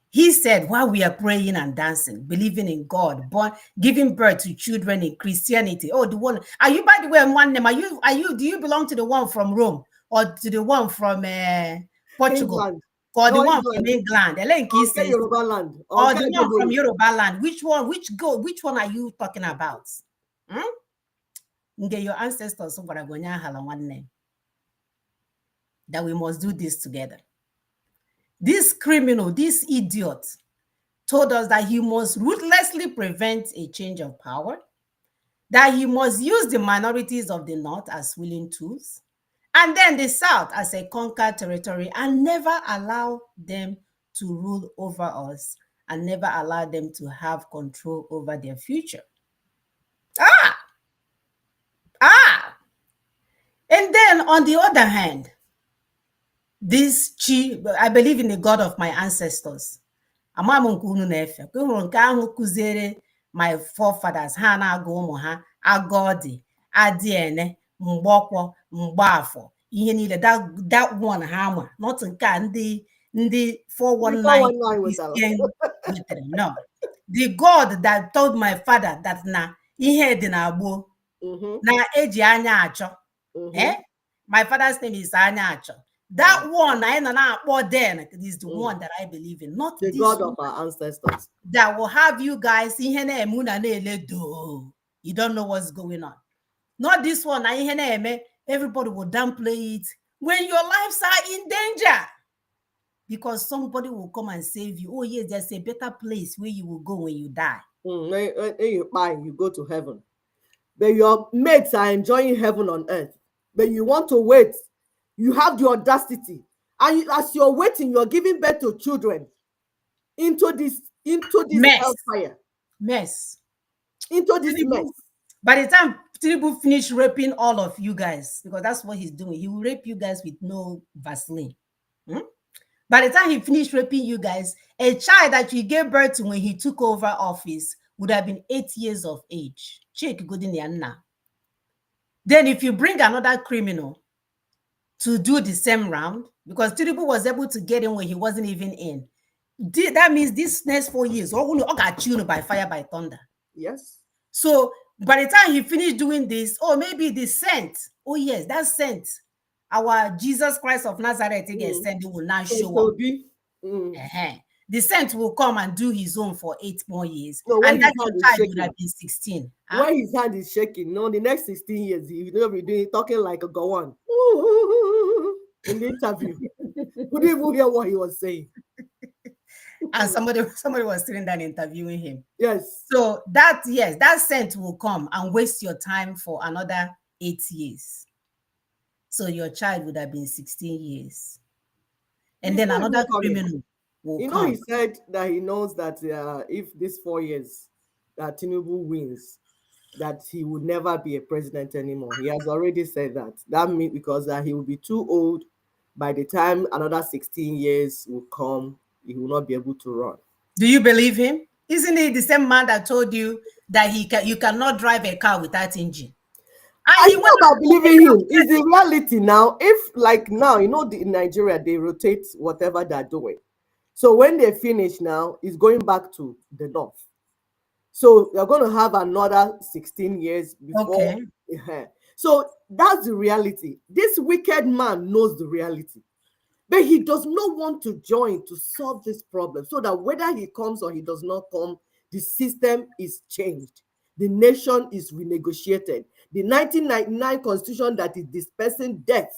He said, while we are praying and dancing, believing in God, born, giving birth to children in Christianity. Oh, the one, are you, by the way, one name? Do you belong to the one from Rome or to the one from Portugal? England. Or the one from England? Yoruba land. Or the one from Yoruba land? Which one are you talking about? Your ancestors that we must do this together. This criminal, this idiot, told us that he must ruthlessly prevent a change of power, that he must use the minorities of the North as willing tools, and then the South as a conquered territory, and never allow them to rule over us, and never allow them to have control over their future. And then on the other hand, this I believe in the God of my ancestors. My forefathers, Agodi, Adiene, Mgbokwo, Mgbafo, ihe niile, that one hammer, not the 419. No. The God that told my father that na ihe dị na agbo na eji anya achọ. My father's name is Anya Acho. That one I know then is the one that I believe in, not the this God of our ancestors. That will have you guys you don't know what's going on. Not this one. Everybody will downplay it when your lives are in danger. Because somebody will come and save you. Oh, yes, there's a better place where you will go when you die. When you go to heaven. But your mates are enjoying heaven on earth. But you want to wait. You have the audacity. And as you're waiting, you're giving birth to children into this mess. hellfire. Mess. into this mess. Tinubu, by the time Tinubu finish raping all of you guys, because that's what he's doing, he will rape you guys with no Vaseline. Hmm? By the time he finished raping you guys, a child that you gave birth to when he took over office would have been 8 years of age. Check good in the now. Then if you bring another criminal to do the same round, because Tinubu was able to get in when he wasn't even in, that means this next 4 years, all got tuned by fire by thunder. Yes. So by the time he finished doing this, oh, maybe the scent. Oh, yes, that scent. Our Jesus Christ of Nazareth again said will now So it show up. will be. Mm. The saint will come and do his own for 8 more years. No, when And his that hand your is child would shaking, have been 16. Huh? when his hand is shaking, no, the next 16 years, he will be doing talking like a Gawan in the interview. Couldn't even hear what he was saying. And somebody was sitting there interviewing him. Yes. So that, yes, that saint will come and waste your time for another 8 years. So your child would have been 16 years. And He's then not another even coming. criminal will You know, come. he said that he knows that if this 4 years that Tinubu wins, that he would never be a president anymore. He has already said that. That means because he will be too old. By the time another 16 years will come, he will not be able to run. Do you believe him? Isn't he the same man that told you that you cannot drive a car without engine? And he It's went not about believing him. It's the reality now. If like now, in Nigeria, they rotate whatever they're doing. So when they finish now, it's going back to the north. So you're going to have another 16 years before. okay. So that's the reality. This wicked man knows the reality. But he does not want to join to solve this problem so that whether he comes or he does not come, the system is changed. The nation is renegotiated. The 1999 constitution that is dispensing death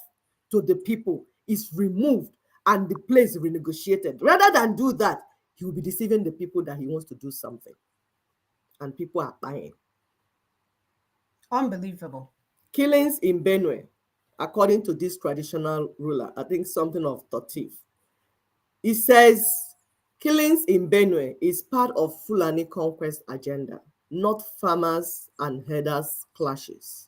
to the people is removed and the place renegotiated. Rather than do that, he will be deceiving the people that he wants to do something. And people are buying. Unbelievable. Killings in Benue, according to this traditional ruler, I think something of Totif. He says killings in Benue is part of Fulani conquest agenda, not farmers and herders clashes.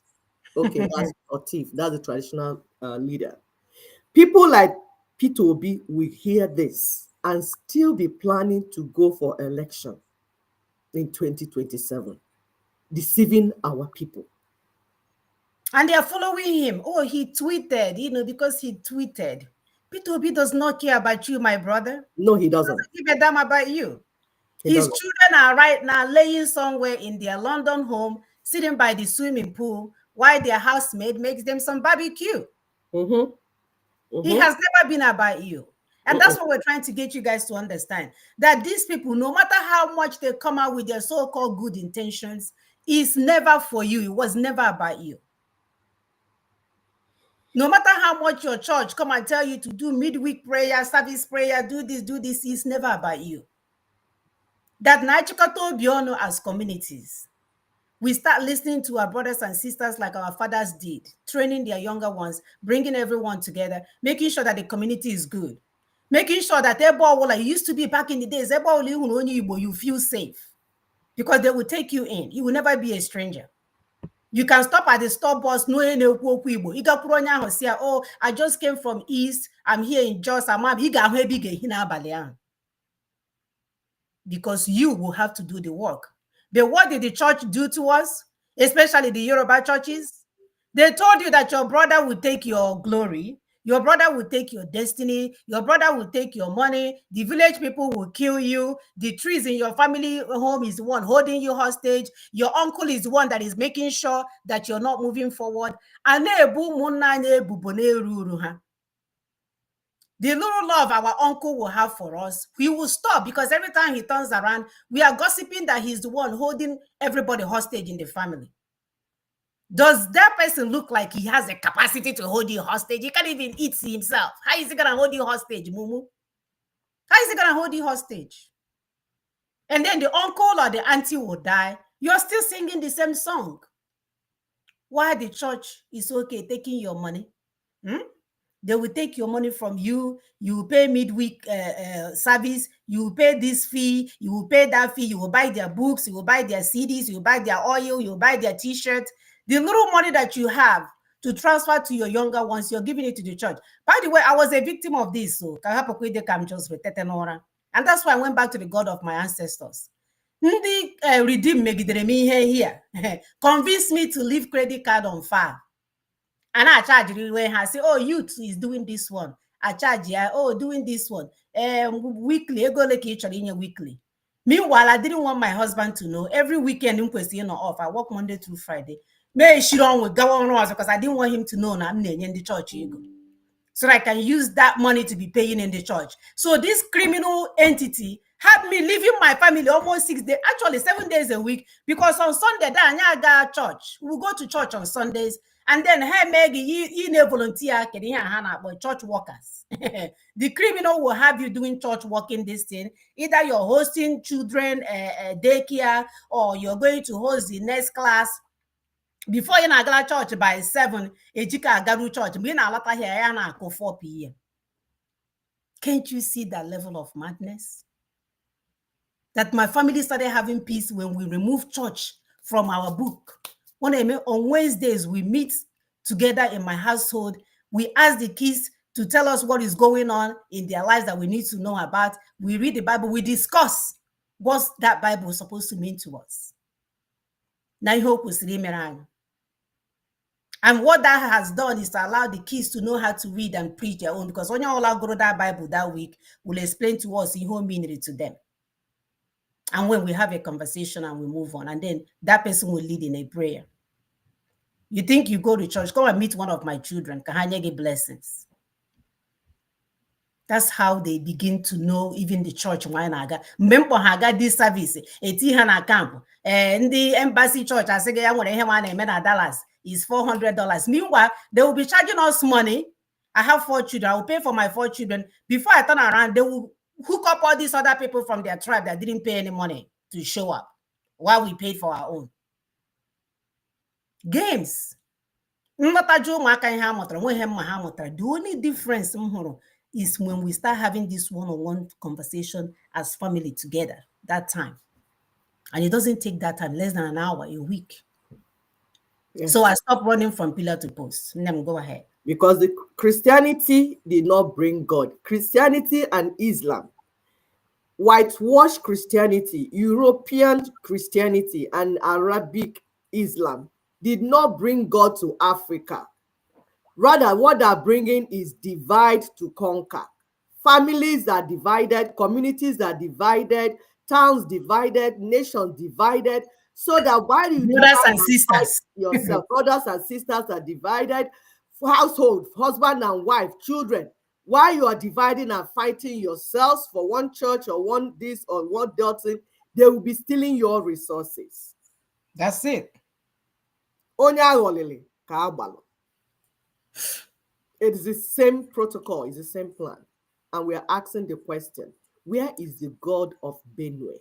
Okay, that's Totif. That's the traditional leader. People like Peter Obi will hear this and still be planning to go for election in 2027, deceiving our people. And they are following him. Oh, he tweeted, because he tweeted. Peter Obi does not care about you, my brother. No, he doesn't. He doesn't give a damn about you. He His doesn't. children are right now laying somewhere in their London home, sitting by the swimming pool, while their housemaid makes them some barbecue. Mm-hmm. He has never been about you. And that's what we're trying to get you guys to understand. That these people, no matter how much they come out with their so-called good intentions, is never for you. It was never about you. No matter how much your church come and tell you to do midweek prayer, service prayer, do this, it's never about you. That Naitukato Biono as communities, we start listening to our brothers and sisters like our fathers did, training their younger ones, bringing everyone together, making sure that the community is good, making sure that like it used to be back in the days, you feel safe because they will take you in. You will never be a stranger. You can stop at the stop bus, no, oh, I just came from East, I'm here in Jos, because you will have to do the work. But what did the church do to us, especially the Yoruba churches? They told you that your brother will take your glory, your brother will take your destiny, your brother will take your money, the village people will kill you, the trees in your family home is the one holding you hostage, your uncle is the one that is making sure that you're not moving forward. The little love our uncle will have for us, he will stop because every time he turns around, we are gossiping that he's the one holding everybody hostage in the family. Does that person look like he has a capacity to hold you hostage? He can't even eat himself. How is he going to hold you hostage, Mumu? How is he going to hold you hostage? And then the uncle or the auntie will die. You're still singing the same song. Why the church is okay taking your money? They will take your money from you. You will pay midweek service. You will pay this fee. You will pay that fee. You will buy their books. You will buy their CDs. You will buy their oil. You will buy their T-shirt. The little money that you have to transfer to your younger ones, you're giving it to the church. By the way, I was a victim of this. So, and that's why I went back to the God of my ancestors. Ndị redeem megidere m ihe here convinced me to leave credit card on file. And I charge you when I say, oh, youth is doing this one. I charge you, oh, doing this one. Weekly, go like each other in weekly. Meanwhile, I didn't want my husband to know. Every weekend, off. I work Monday through Friday. May she don't with go on because I didn't want him to know I'm in the church. So I can use that money to be paying in the church. So this criminal entity had me leaving my family almost 6 days, actually 7 days a week, because on Sunday, I got church. We go to church on Sundays. And then, hey, Maggie, you volunteer, church workers. The criminal will have you doing church working this thing. Either you're hosting children daycare, or you're going to host the next class. Before you na church by 7, ejika agaru church. We na lata here na 4 p.m. Can't you see that level of madness? That my family started having peace when we removed church from our book. On Wednesdays, we meet together in my household. We ask the kids to tell us what is going on in their lives that we need to know about. We read the Bible. We discuss what that Bible is supposed to mean to us. And what that has done is to allow the kids to know how to read and preach their own. Because when you all go to that Bible that week, will explain to us in home meaning to them. And when we have a conversation and we move on, and then that person will lead in a prayer. You think you go to church, come and meet one of my children, get blessings. That's how they begin to know even the church. Remember, I got this service. Camp. And the embassy church, I say, I want to have Dallas is $400. Meanwhile, they will be charging us money. I have 4 children. I will pay for my 4 children. Before I turn around, they will hook up all these other people from their tribe that didn't pay any money to show up while we paid for our own. Games. The only difference is when we start having this one-on-one conversation as family together, that time. And it doesn't take that time, less than an hour, a week. Yes. So I stopped running from pillar to post. Then go ahead. Because the Christianity did not bring God. Christianity and Islam, whitewash Christianity, European Christianity, and Arabic Islam did not bring God to Africa. Rather, what they're bringing is divide to conquer. Families are divided, communities are divided, towns divided, nations divided, so that while you brothers and sisters yourself, brothers and sisters are divided, household, husband and wife, children, while you are dividing and fighting yourselves for one church or one this or one doctrine, they will be stealing your resources. That's it. It is the same protocol, it's the same plan. And we are asking the question, where is the God of Benue?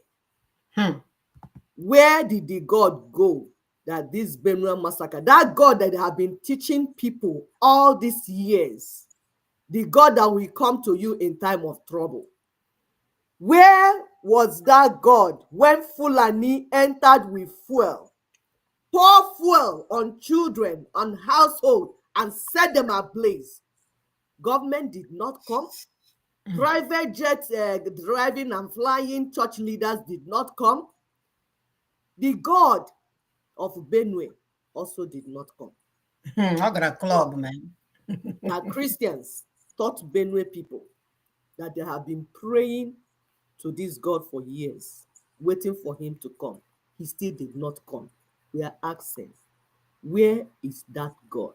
Where did the God go that this Benue massacre, that God that they have been teaching people all these years, the God that will come to you in time of trouble? Where was that God when Fulani entered with fuel, pour fuel on children, on household, and set them ablaze? Government did not come. Private jets driving and flying church leaders did not come. The God of Benue also did not come. I got a club, man. That Christians taught Benue people that they have been praying to this God for years, waiting for him to come. He still did not come. We are asking, where is that God?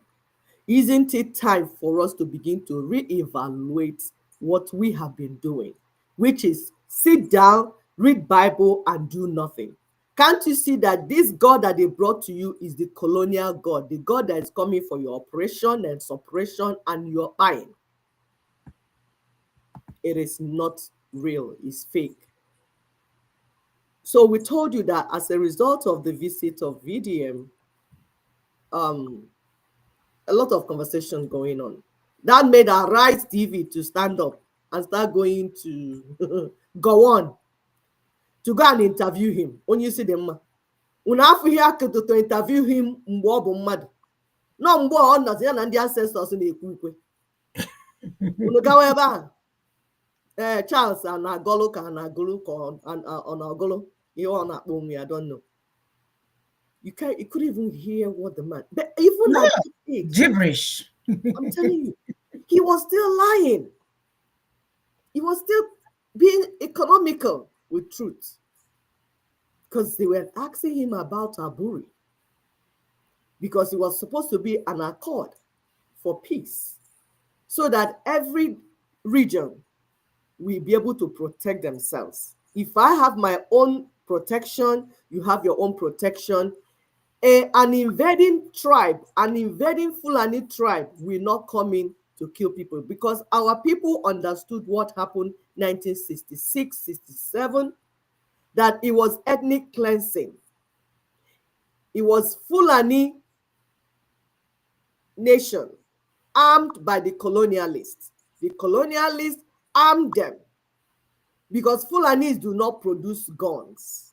Isn't it time for us to begin to reevaluate what we have been doing, which is sit down, read Bible, and do nothing? Can't you see that this God that they brought to you is the colonial God, the God that is coming for your oppression and suppression and your buying? It is not real, it's fake. So we told you that as a result of the visit of VDM, a lot of conversation going on. That made Arise TV to stand up and start going to go on to go and interview him. Onye isi dị mma. Unu afọ ihe akụtụ to interview him mgbe ọ bụ mmadụ. Nọ mgbe ọ nọzi ya na ndị ancestors na-ekwu ukwe. Unu gawa ebe ahụ. Charles na-agọlụ ka na-agụlụ ka ọ na-agụlụ ihe ọ na-akpọ onwe ya, I don't know. You couldn't even hear what the man, but even No, at that age, gibberish. I'm telling you, he was still lying. He was still being economical with truth. Because they were asking him about Aburi. Because it was supposed to be an accord for peace. So that every region will be able to protect themselves. If I have my own protection, you have your own protection. An invading tribe, an invading Fulani tribe will not come in to kill people, because our people understood what happened 1966, 67, that it was ethnic cleansing. It was Fulani nation armed by the colonialists. The colonialists armed them because Fulanis do not produce guns.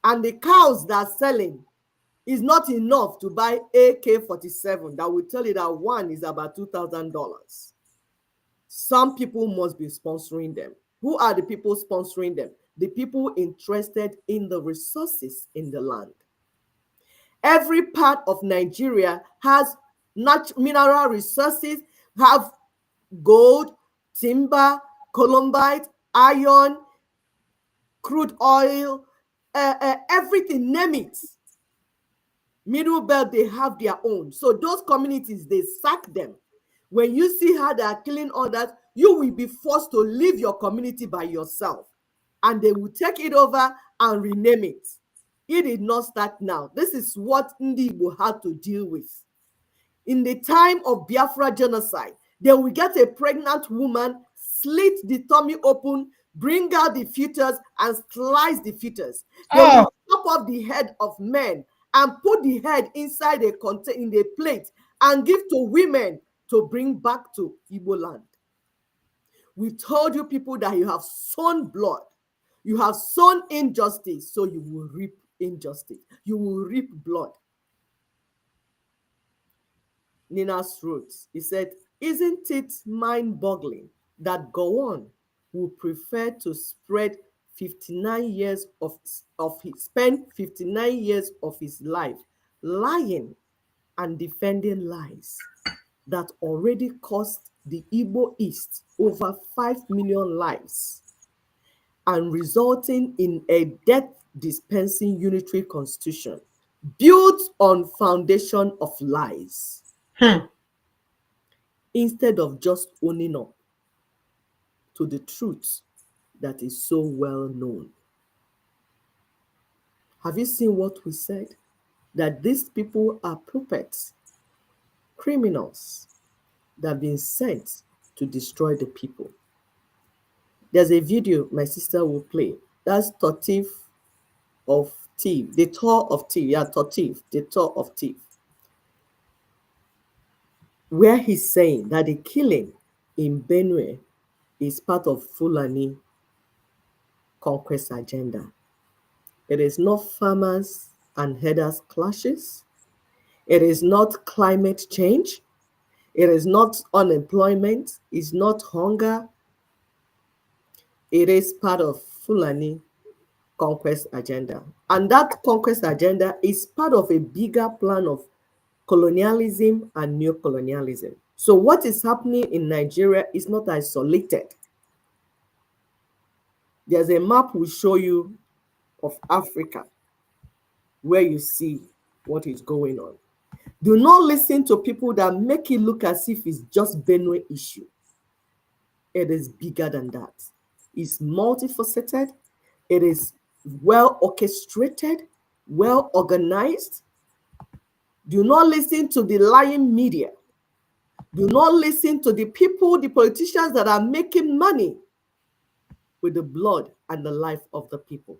And the cows that are selling is not enough to buy AK-47 that will tell you that one is about $2,000. Some people must be sponsoring them. Who are the people sponsoring them? The people interested in the resources in the land. Every part of Nigeria has mineral resources, have gold, timber, columbite, iron, crude oil, everything, name it. Middle Belt, they have their own. So those communities, they sack them. When you see how they are killing others, you will be forced to leave your community by yourself. And they will take it over and rename it. It did not start now. This is what Ndi Igbo had to deal with. In the time of Biafra genocide, they will get a pregnant woman, slit the tummy open, bring out the fetus, and slice the fetus. They will chop off the head of men and put the head inside a container in a plate and give to women to bring back to Igbo land. We told you people that you have sown blood, you have sown injustice, so you will reap injustice. You will reap blood. Nina's wrote, he said, isn't it mind-boggling that Gowon would prefer to spread 59 years spend 59 years of his life lying and defending lies that already cost the Igbo East over 5 million lives and resulting in a death-dispensing unitary constitution built on foundation of lies, instead of just owning up to the truth that is so well known. Have you seen what we said? That these people are puppets, criminals that have been sent to destroy the people. There's a video my sister will play. That's Totif of Thief, the tour of Thief. Yeah, Totif, the tour of Thief. Where he's saying that the killing in Benue is part of Fulani conquest agenda. It is not farmers and herders clashes. It is not climate change. It is not unemployment. It's not hunger. It is part of Fulani conquest agenda. And that conquest agenda is part of a bigger plan of colonialism and neocolonialism. So what is happening in Nigeria is not isolated. There's a map we show you of Africa where you see what is going on. Do not listen to people that make it look as if it's just Benue issue. It is bigger than that. It's multifaceted. It is well orchestrated, well organized. Do not listen to the lying media. Do not listen to the people, the politicians that are making money with the blood and the life of the people.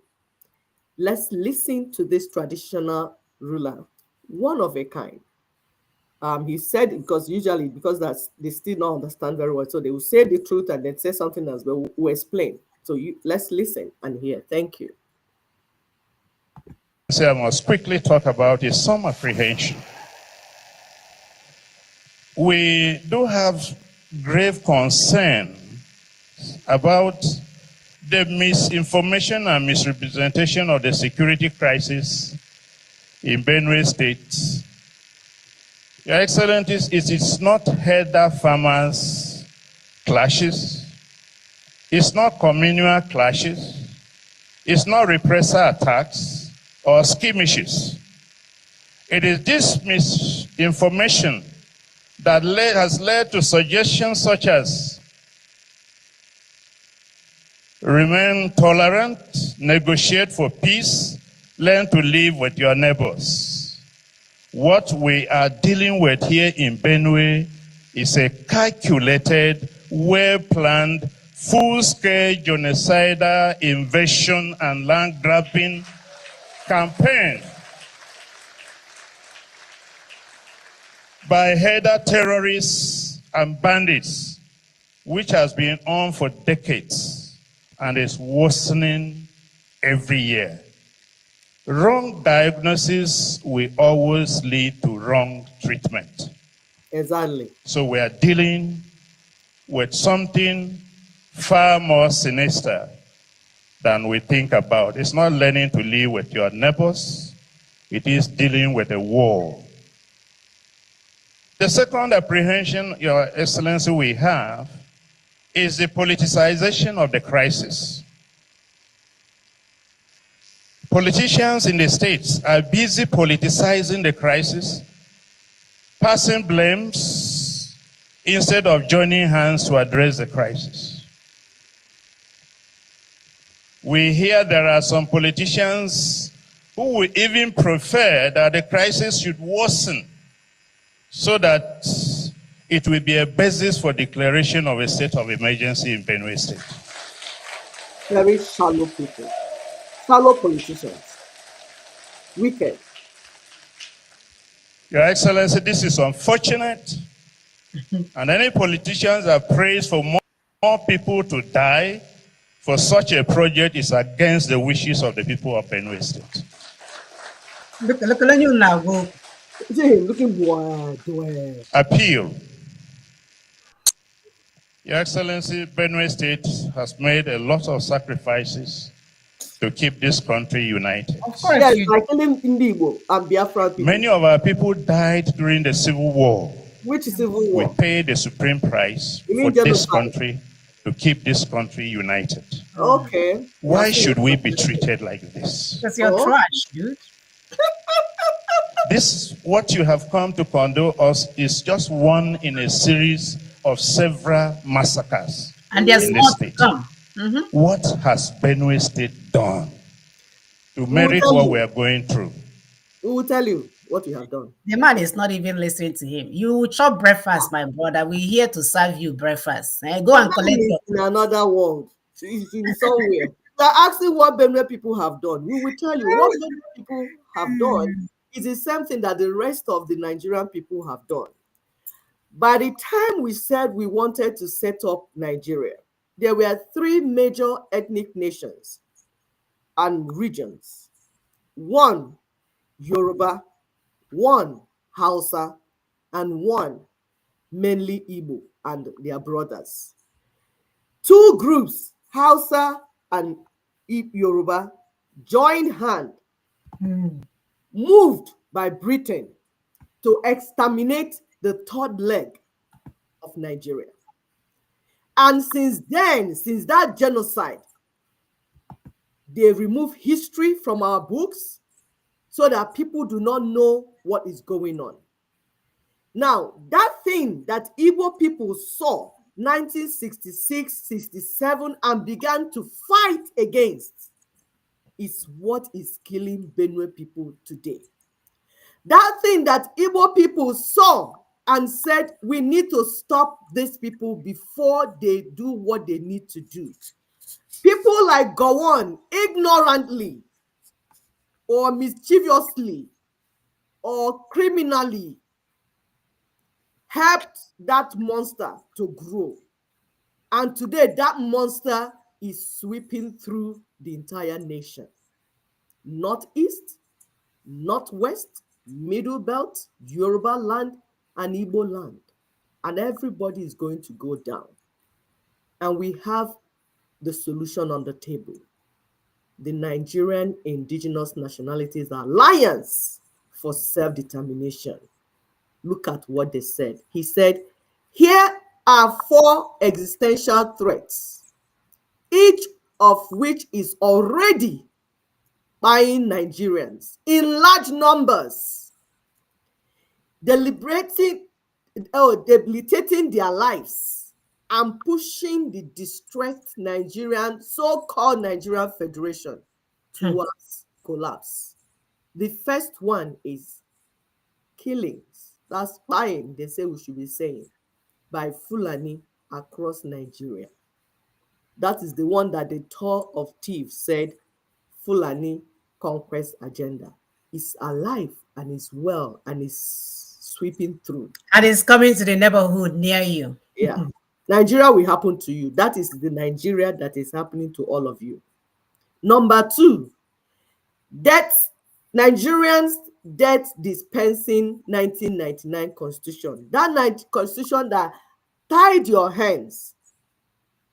Let's listen to this traditional ruler, one of a kind. He said, because usually, because that's they still don't understand very well, so they will say the truth and then say something else, but we'll explain. So let's listen and hear. Thank you. I must quickly talk about is some apprehension. We do have grave concern about the misinformation and misrepresentation of the security crisis in Benue State. Your Excellencies, it is not herder farmers clashes, it's not communal clashes, it's not repressor attacks or skirmishes. It is this misinformation that has led to suggestions such as remain tolerant, negotiate for peace, learn to live with your neighbors. What we are dealing with here in Benue is a calculated, well-planned, full-scale genocidal invasion and land-grabbing campaign by herder terrorists and bandits, which has been on for decades and is worsening every year. Wrong diagnosis will always lead to wrong treatment. Exactly. So we are dealing with something far more sinister than we think about. It's not learning to live with your neighbors. It is dealing with a war. The second apprehension, Your Excellency, we have is the politicization of the crisis. Politicians in the states are busy politicizing the crisis, passing blames instead of joining hands to address the crisis. We hear there are some politicians who will even prefer that the crisis should worsen so that it will be a basis for declaration of a state of emergency in Benue State. Very shallow people, shallow politicians, wicked. Your Excellency, this is unfortunate. And any politicians that prays for more people to die for such a project is against the wishes of the people of Benue State. Look at you now, go. See him looking boy. Appeal. Your Excellency, Benue State has made a lot of sacrifices to keep this country united. Of course, Yes, you like killing Indigo and Biafra people. Many of our people died during the Civil War. Which civil We war? paid the supreme price You for mean this genocide? country to keep this country united. Okay. Why Yes, should we be treated like this? because you're Oh. trash, dude. This, what you have come to condole us, is just one in a series of several massacres And there's in more this to state. come. What has Benue State done to merit tell what you. we are going through? We will tell you what you have done. The man is not even listening to him. You will chop breakfast, my brother. We're here to serve you breakfast. Go and collect your. In another world, it's in somewhere. You are asking what Benue people have done. We will tell you what Benue people have done is the same thing that the rest of the Nigerian people have done. By the time we said we wanted to set up Nigeria, there were three major ethnic nations and regions. One, Yoruba, one, Hausa, and one, mainly Igbo and their brothers. Two groups, Hausa and Yoruba, joined hand, moved by Britain to exterminate the third leg of Nigeria. And since then, since that genocide, they remove history from our books so that people do not know what is going on. Now, that thing that Igbo people saw 1966, 67 and began to fight against is what is killing Benue people today. That thing that Igbo people saw and said, we need to stop these people before they do what they need to do. People like Gowon, ignorantly or mischievously or criminally helped that monster to grow. And today, that monster is sweeping through the entire nation. Northeast, Northwest, Middle Belt, Yoruba land, and Igbo land. And everybody is going to go down. And we have the solution on the table. The Nigerian Indigenous Nationalities Alliance for Self-Determination. Look at what they said. He said, here are 4 existential threats, each of which is already buying Nigerians in large numbers, debilitating their lives and pushing the distressed Nigerian, so-called Nigerian Federation towards collapse. The first one is killings. That's spying, they say we should be saying, by Fulani across Nigeria. That is the one that the tour of thieves said Fulani conquest agenda is alive and is well and is sweeping through. And it's coming to the neighborhood near you. Yeah. Nigeria will happen to you. That is the Nigeria that is happening to all of you. Number 2, death, Nigerians death dispensing 1999 constitution. That constitution that tied your hands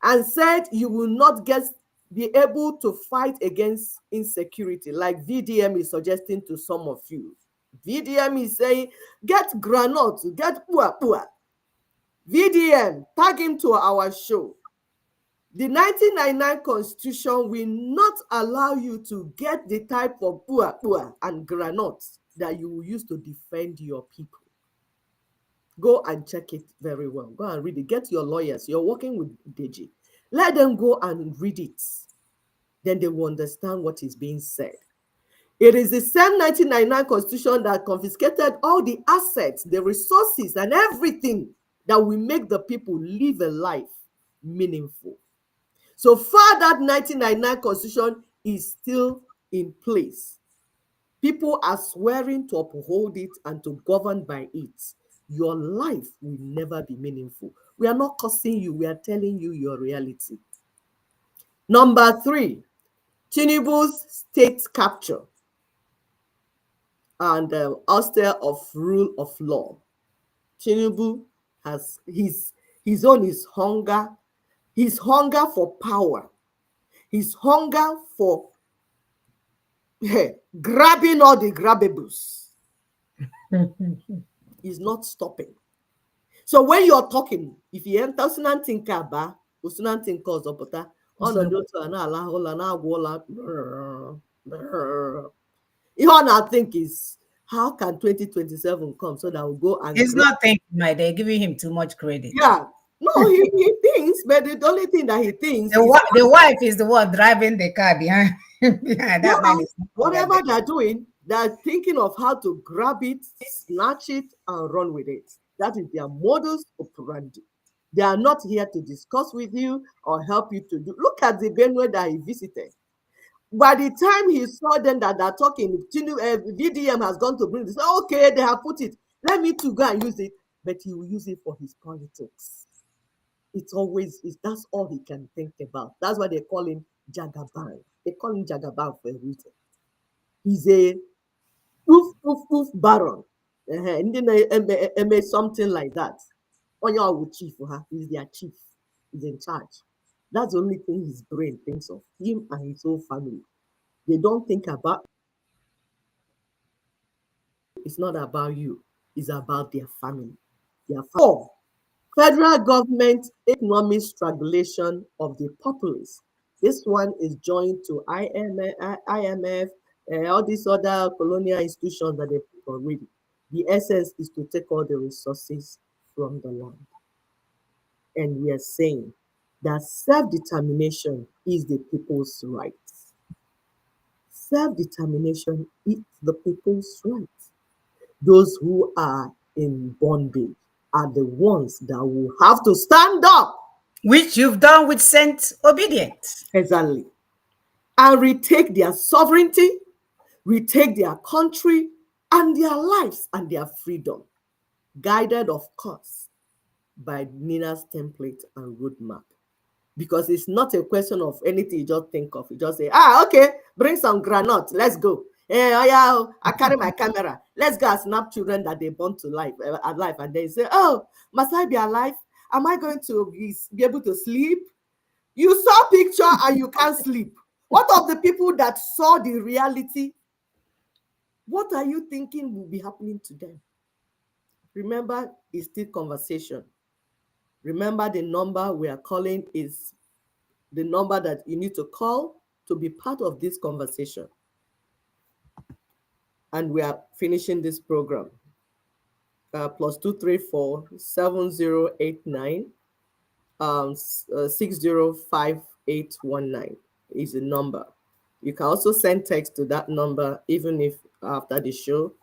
and said you will not be able to fight against insecurity, like VDM is suggesting to some of you. VDM is saying, get granite, get pua pua. VDM, tag him to our show. The 1999 constitution will not allow you to get the type of pua pua and granite that you will use to defend your people. Go and check it very well. Go and read it. Get your lawyers. You're working with Deji. Let them go and read it. Then they will understand what is being said. It is the same 1999 constitution that confiscated all the assets, the resources, and everything that will make the people live a life meaningful. So far, that 1999 constitution is still in place. People are swearing to uphold it and to govern by it. Your life will never be meaningful. We are not cursing you. We are telling you your reality. Number 3, Tinubu's state capture and ouster of rule of law. Tinubu has his own is hunger. His hunger for power. His hunger for grabbing all the grabbables is not stopping. So when you're talking, if you enter Sunantin Kaba, Sunantin calls up, all I think is, how can 2027 come so that we'll go and He's not thinking, my they're giving him too much credit. Yeah. No, he thinks, but the only thing that he thinks is The wife is the one driving the car behind. Behind that man is whatever they're doing, they're thinking of how to grab it, snatch it, and run with it. That is their modus operandi. They are not here to discuss with you or help you to do. Look at the Benue that he visited. By the time he saw them that they're talking, VDM has gone to bring this. Okay, they have put it. Let me to go and use it. But he will use it for his politics. That's all he can think about. That's why they call him Jagaban. They call him Jagaban for a reason. He's a poof baron. And then something like that. On your chief, he's their chief. He's in charge. That's the only thing his brain thinks of. Him and his whole family. They don't think about. It's not about you. It's about their family. Four, federal government economic strangulation of the populace. This one is joined to IMF, all these other colonial institutions that they put already. The essence is to take all the resources from the land. And we are saying that self-determination is the people's right. Self-determination is the people's right. Those who are in bondage are the ones that will have to stand up. Which you've done with Saint Obedience. Exactly. And retake their sovereignty, retake their country, and their lives and their freedom. guided, of course, by Nina's template and roadmap. Because it's not a question of anything you just think of. You just say, okay, bring some granite, let's go. Oh yeah, I carry my camera. Let's go and snap children that they born to life, alive. And they say, oh, must I be alive? Am I going to be able to sleep? You saw picture and you can't sleep. What of the people that saw the reality? What are you thinking will be happening to them? Remember, it's still conversation. Remember, the number we are calling is the number that you need to call to be part of this conversation. And we are finishing this program. Plus 234-7089 605819 is the number. You can also send text to that number, even if after the show,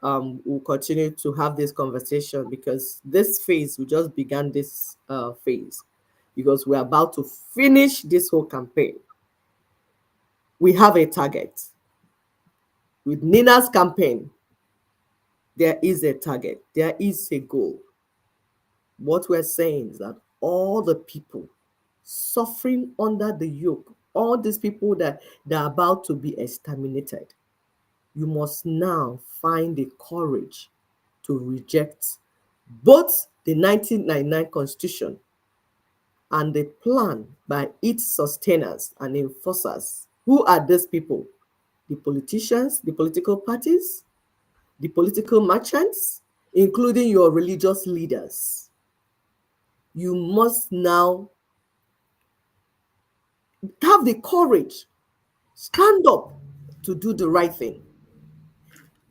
we'll continue to have this conversation, because this phase, we just began this phase, because we're about to finish this whole campaign. We have a target. With Nina's campaign, there is a target, there is a goal. What we're saying is that all the people suffering under the yoke, all these people that are about to be exterminated, you must now find the courage to reject both the 1999 Constitution and the plan by its sustainers and enforcers. Who are these people? The politicians, the political parties, the political merchants, including your religious leaders. You must now have the courage, stand up to do the right thing.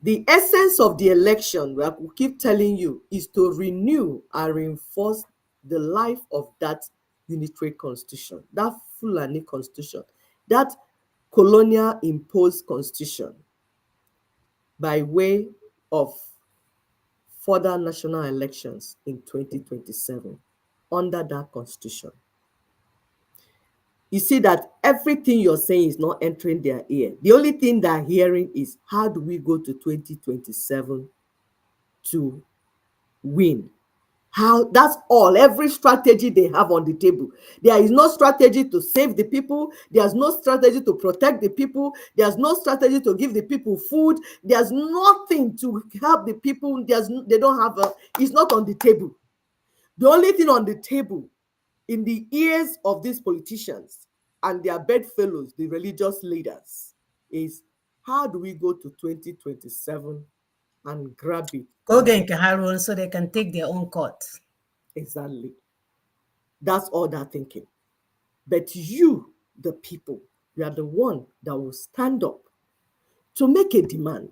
The essence of the election, we keep telling you, is to renew and reinforce the life of that unitary constitution, that Fulani constitution, that colonial imposed constitution, by way of further national elections in 2027 under that constitution. You see that everything you're saying is not entering their ear. The only thing they're hearing is, how do we go to 2027 to win? How? That's all. Every strategy they have on the table. There is no strategy to save the people. There's no strategy to protect the people. There's no strategy to give the people food. There's nothing to help the people. They don't have it's not on the table. The only thing on the table, in the ears of these politicians and their bedfellows, the religious leaders, is, how do we go to 2027 and grab it? Go get Harun so they can take their own court. Exactly. That's all they're thinking. But you, the people, you are the one that will stand up to make a demand.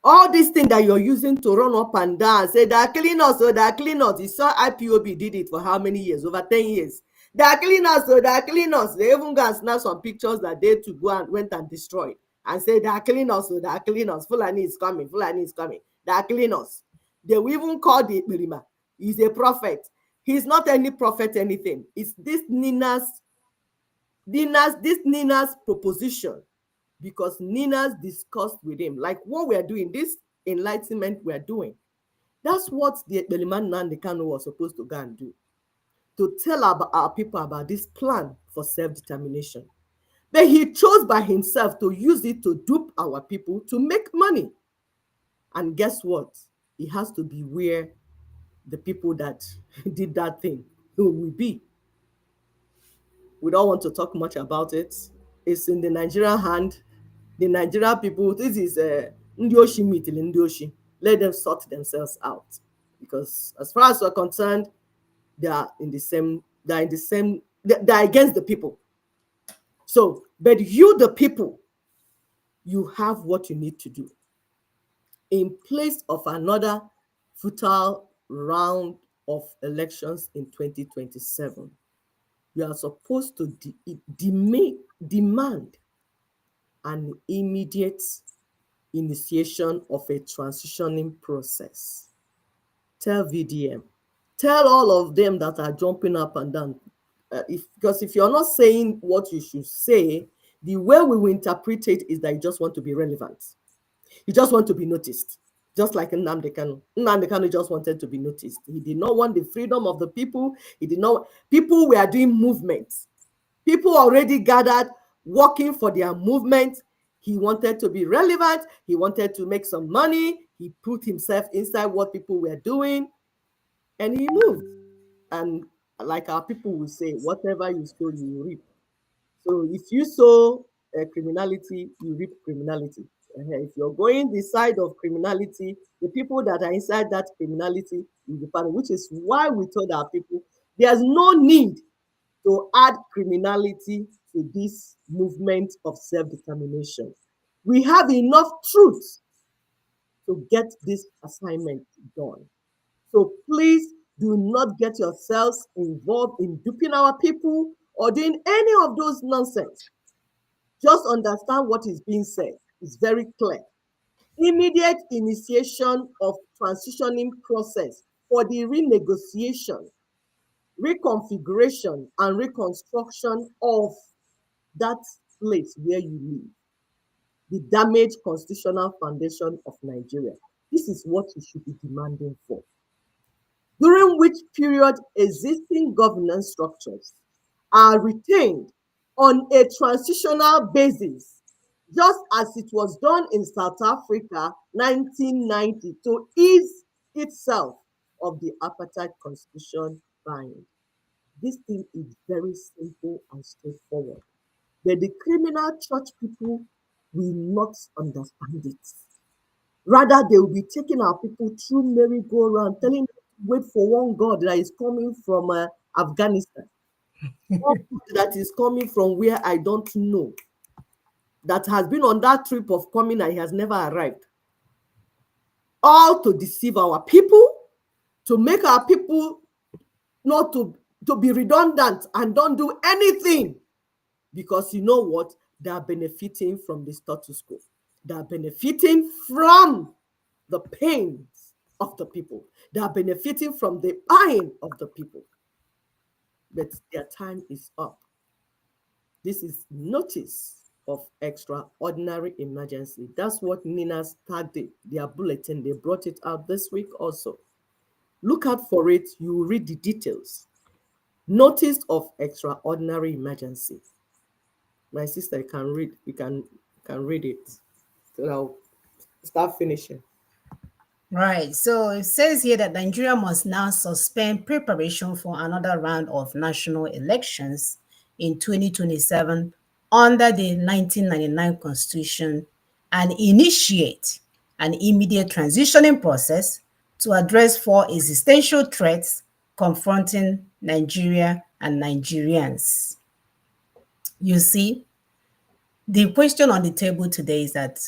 All these things that you're using to run up and down, say they're killing us, so they're killing us. You saw IPOB did it for how many years? Over 10 years. They're killing us, so they're killing us. They even go and snap some pictures that they to go and went and destroyed and say they're killing us, so they're killing us. Fulani is coming, Fulani is coming. They're killing us. They will even call the Berima. He's a prophet. He's not any prophet, anything. It's this Nina's proposition, because Nina's discussed with him, like what we are doing, this enlightenment we are doing. That's what the Beliman Nandi Kanu was supposed to go and do, to tell our people about this plan for self-determination. But he chose by himself to use it to dupe our people to make money. And guess what? He has to be where the people that did that thing will be. We don't want to talk much about it. It's in the Nigerian hand. The Nigerian people, this is Ndioshi meeting, Ndioshi. Let them sort themselves out. Because as far as we're concerned, they are against the people. So, but you, the people, you have what you need to do. In place of another futile round of elections in 2027, you are supposed to demand an immediate initiation of a transitioning process. Tell VDM, tell all of them that are jumping up and down. Because if you're not saying what you should say, the way we will interpret it is that you just want to be relevant. You just want to be noticed. just like Nnamdi Kanu. Nnamdi Kanu just wanted to be noticed. He did not want the freedom of the people. He did not. People were doing movements. People already gathered, working for their movement. He wanted to be relevant. He wanted to make some money. He put himself inside what people were doing, and he moved. And like our people will say, whatever you sow, you reap. So if you sow criminality, you reap criminality. If you're going the side of criminality, the people that are inside that criminality will be punished, which is why we told our people there's no need to add criminality to this movement of self-determination. We have enough truth to get this assignment done. So please do not get yourselves involved in duping our people or doing any of those nonsense. Just understand what is being said. It's very clear. Immediate initiation of transitioning process for the renegotiation, reconfiguration, and reconstruction of that place where you live, the damaged constitutional foundation of Nigeria. This is what you should be demanding for. During which period existing governance structures are retained on a transitional basis, just as it was done in South Africa 1990 to ease itself of the apartheid constitution bind. This thing is very simple and straightforward. But the criminal church people will not understand it. Rather, they will be taking our people through merry-go-round, telling them to wait for one God that is coming from Afghanistan. One God that is coming from where I don't know, that has been on that trip of coming and he has never arrived. All to deceive our people, to make our people not to be redundant and don't do anything. Because you know what? They are benefiting from the status quo. They are benefiting from the pains of the people. They are benefiting from the pain of the people. But their time is up. This is notice of extraordinary emergency. That's what Nina's tagged it, their bulletin. They brought it out this week also. Look out for it. You read the details. Notice of extraordinary emergency. My sister can read. You can read it. So I'll start finishing. Right. So it says here that Nigeria must now suspend preparation for another round of national elections in 2027 under the 1999 Constitution and initiate an immediate transitioning process to address four existential threats confronting Nigeria and Nigerians. You see, the question on the table today is that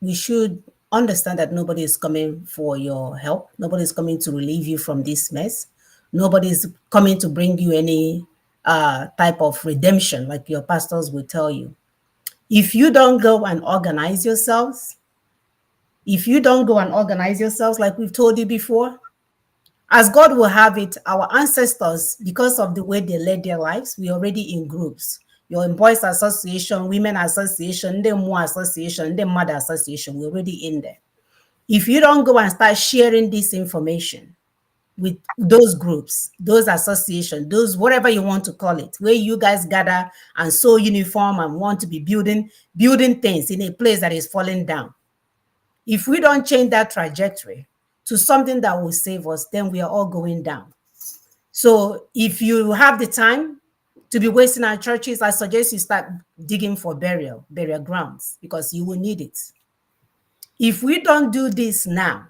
we should understand that nobody is coming for your help. Nobody is coming to relieve you from this mess. Nobody is coming to bring you any type of redemption, like your pastors will tell you. If you don't go and organize yourselves, like we've told you before, as God will have it, our ancestors, because of the way they led their lives, we're already in groups. You're in boys association, women association, the more association, the mother association, we're already in there. If you don't go and start sharing this information with those groups, those associations, those whatever you want to call it, where you guys gather and sew uniform and want to be building things in a place that is falling down. If we don't change that trajectory to something that will save us, then we are all going down. So if you have the time to be wasting our churches, I suggest you start digging for burial grounds, because you will need it. If we don't do this now,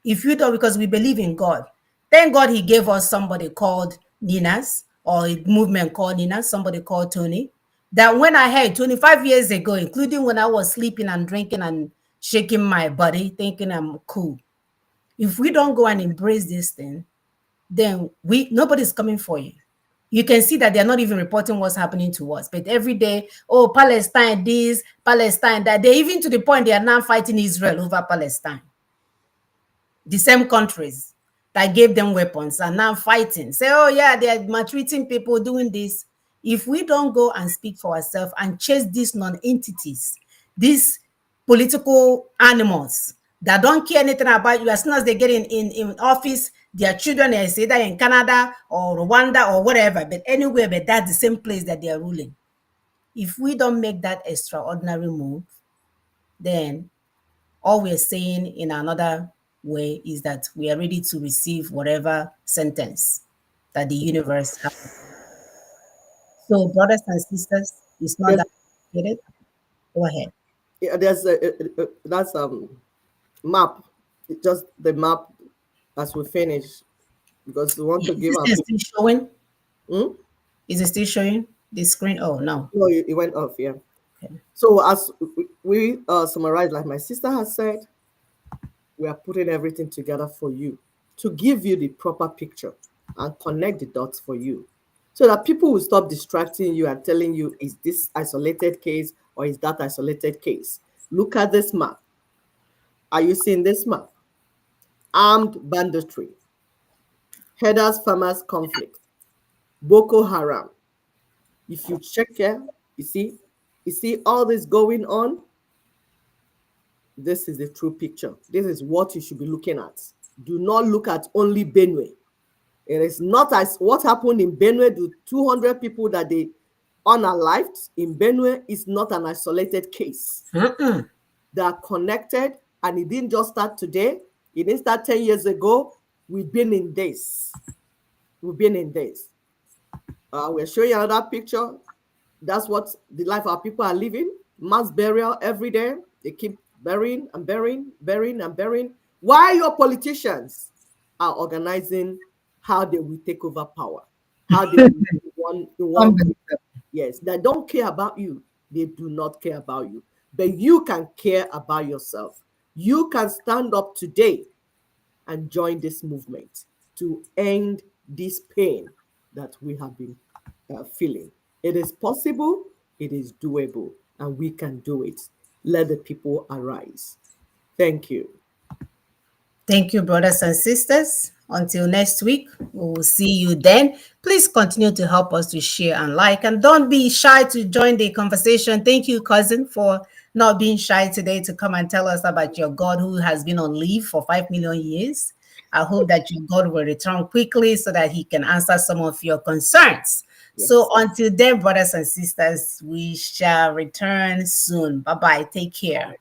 if you don't, because we believe in God, thank God he gave us somebody called Ninas, or a movement called Ninas, somebody called Tony, that when I heard 25 years ago, including when I was sleeping and drinking and shaking my body, thinking I'm cool. If we don't go and embrace this thing, then nobody's coming for you. You can see that they're not even reporting what's happening to us. But every day, oh, Palestine this, Palestine that. They even to the point they are now fighting Israel over Palestine. The same countries that gave them weapons are now fighting. Say, oh yeah, they are maltreating people, doing this. If we don't go and speak for ourselves and chase these non-entities, these political animals that don't care anything about you. As soon as they get in office, their children is either in Canada or Rwanda or whatever, but anywhere, but that's the same place that they are ruling. If we don't make that extraordinary move, then all we're saying in another way is that we are ready to receive whatever sentence that the universe has. So, brothers and sisters, it's not There's, that complicated. Go ahead. yeah, there's that's map. It's just the map as we finish because we want Yeah, to is give this our thing people. still showing? Hmm? Is it still showing the screen? Oh, no. No, it went off. Yeah. Okay. So as we summarize, like my sister has said, we are putting everything together for you to give you the proper picture and connect the dots for you so that people will stop distracting you and telling you, is this isolated case or is that isolated case? Look at this map. Are you seeing this map? Armed banditry, herders farmers conflict, Boko Haram. If you check here, you see all this going on. This is the true picture. This is what you should be looking at. Do not look at only Benue. It is not as what happened in Benue, the 200 people that they unalived in Benue is not an isolated case. Mm-mm. They are connected, and it didn't just start today. It didn't start 10 years ago. We've been in this. We've been in this. We're showing you another picture. That's what the life our people are living. Mass burial every day. They keep burying and burying, burying and burying. Why your politicians are organizing how they will take over power, how they will Unbelievable. yes, they don't care about you. They do not care about you. But you can care about yourself. You can stand up today and join this movement to end this pain that we have been feeling. It is possible, it is doable, and we can do it. Let the people arise. Thank you. Thank you, brothers and sisters. Until next week, we will see you then. Please continue to help us to share and like, and don't be shy to join the conversation. Thank you, cousin, for not being shy today to come and tell us about your God who has been on leave for 5 million years. I hope that your God will return quickly so that he can answer some of your concerns. So Yes. until then, brothers and sisters, we shall return soon. Bye bye. Take care.